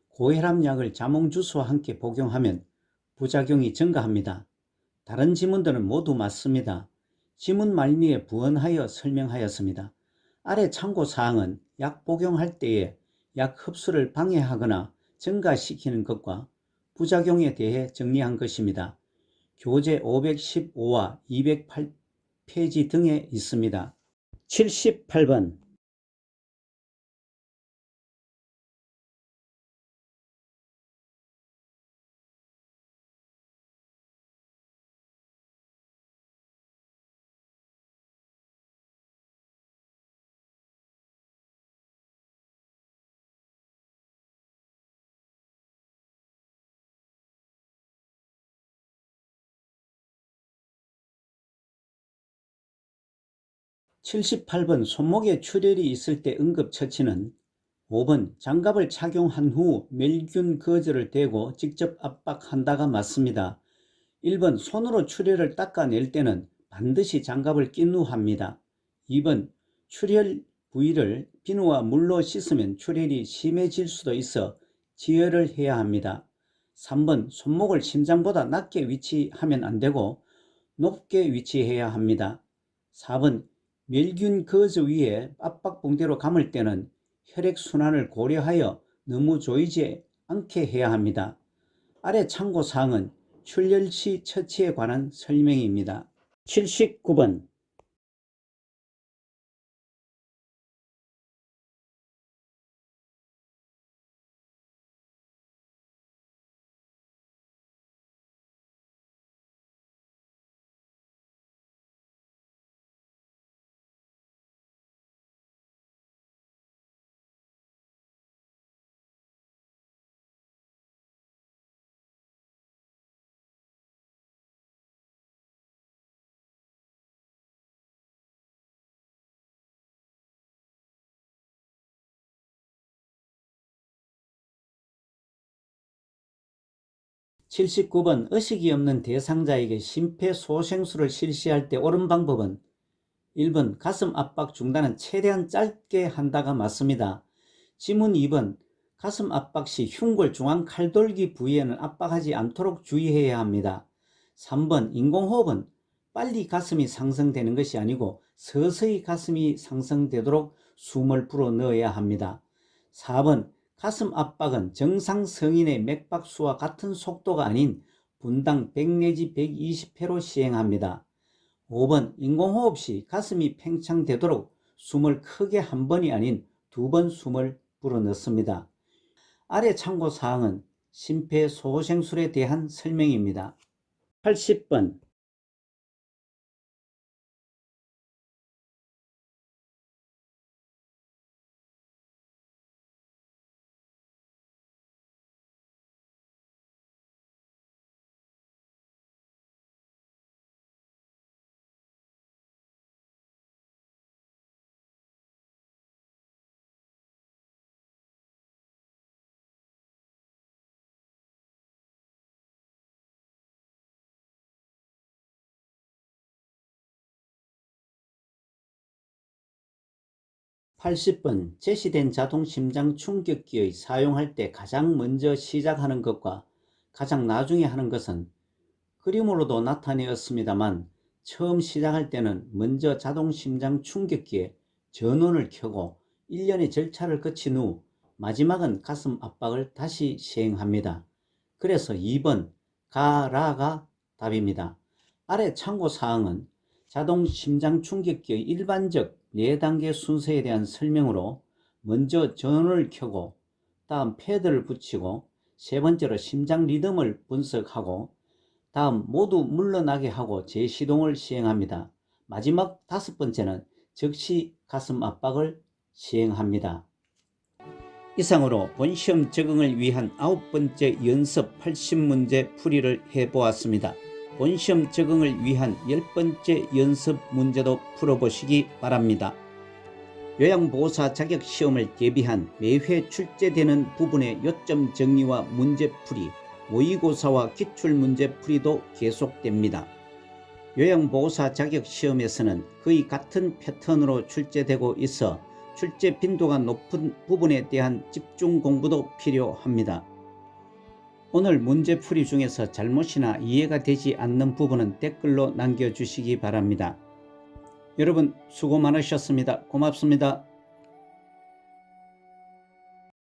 고혈압약을 자몽주스와 함께 복용하면 부작용이 증가합니다. 다른 지문들은 모두 맞습니다. 지문 말미에 부언하여 설명하였습니다. 아래 참고사항은 약 복용할 때에 약 흡수를 방해하거나 증가시키는 것과 부작용에 대해 정리한 것입니다. 교재 515와 208페이지 등에 있습니다. 78번 78번 손목에 출혈이 있을 때 응급처치는 5번 장갑을 착용한 후 멸균 거즈를 대고 직접 압박한다가 맞습니다. 1번 손으로 출혈을 닦아낼 때는 반드시 장갑을 낀 후 합니다. 2번 출혈 부위를 비누와 물로 씻으면 출혈이 심해질 수도 있어 지혈을 해야 합니다. 3번 손목을 심장보다 낮게 위치하면 안 되고 높게 위치해야 합니다. 4번 멸균 거즈 위에 압박붕대로 감을 때는 혈액순환을 고려하여 너무 조이지 않게 해야 합니다. 아래 참고사항은 출혈 시 처치에 관한 설명입니다. 79번 79번 의식이 없는 대상자에게 심폐소생술을 실시할 때 옳은 방법은 1번 가슴 압박 중단은 최대한 짧게 한다가 맞습니다. 지문 2번 가슴 압박 시 흉골 중앙 칼돌기 부위에는 압박하지 않도록 주의해야 합니다. 3번 인공호흡은 빨리 가슴이 상승되는 것이 아니고 서서히 가슴이 상승되도록 숨을 불어 넣어야 합니다. 4번 가슴 압박은 정상 성인의 맥박수와 같은 속도가 아닌 분당 100 내지 120회로 시행합니다. 5번 인공호흡 시 가슴이 팽창되도록 숨을 크게 한 번이 아닌 2번 숨을 불어넣습니다. 아래 참고사항은 심폐소생술에 대한 설명입니다. 80번 80번 제시된 자동 심장 충격기의 사용할 때 가장 먼저 시작하는 것과 가장 나중에 하는 것은 그림으로도 나타내었습니다만 처음 시작할 때는 먼저 자동 심장 충격기에 전원을 켜고 일련의 절차를 거친 후 마지막은 가슴 압박을 다시 시행합니다. 그래서 2번 가라가 답입니다. 아래 참고사항은 자동 심장 충격기의 일반적 4단계 순서에 대한 설명으로 먼저 전원을 켜고 다음 패드를 붙이고 세 번째로 심장 리듬을 분석하고 다음 모두 물러나게 하고 재시동을 시행합니다. 마지막 5번째는 즉시 가슴 압박을 시행합니다. 이상으로 본시험 적응을 위한 9번째 연습 80문제 풀이를 해보았습니다. 본시험 적응을 위한 10번째 연습 문제도 풀어보시기 바랍니다. 요양보호사 자격시험을 대비한 매회 출제되는 부분의 요점 정리와 문제풀이, 모의고사와 기출문제풀이도 계속됩니다. 요양보호사 자격시험에서는 거의 같은 패턴으로 출제되고 있어 출제 빈도가 높은 부분에 대한 집중 공부도 필요합니다. 오늘 문제풀이 중에서 잘못이나 이해가 되지 않는 부분은 댓글로 남겨주시기 바랍니다. 여러분 수고 많으셨습니다. 고맙습니다.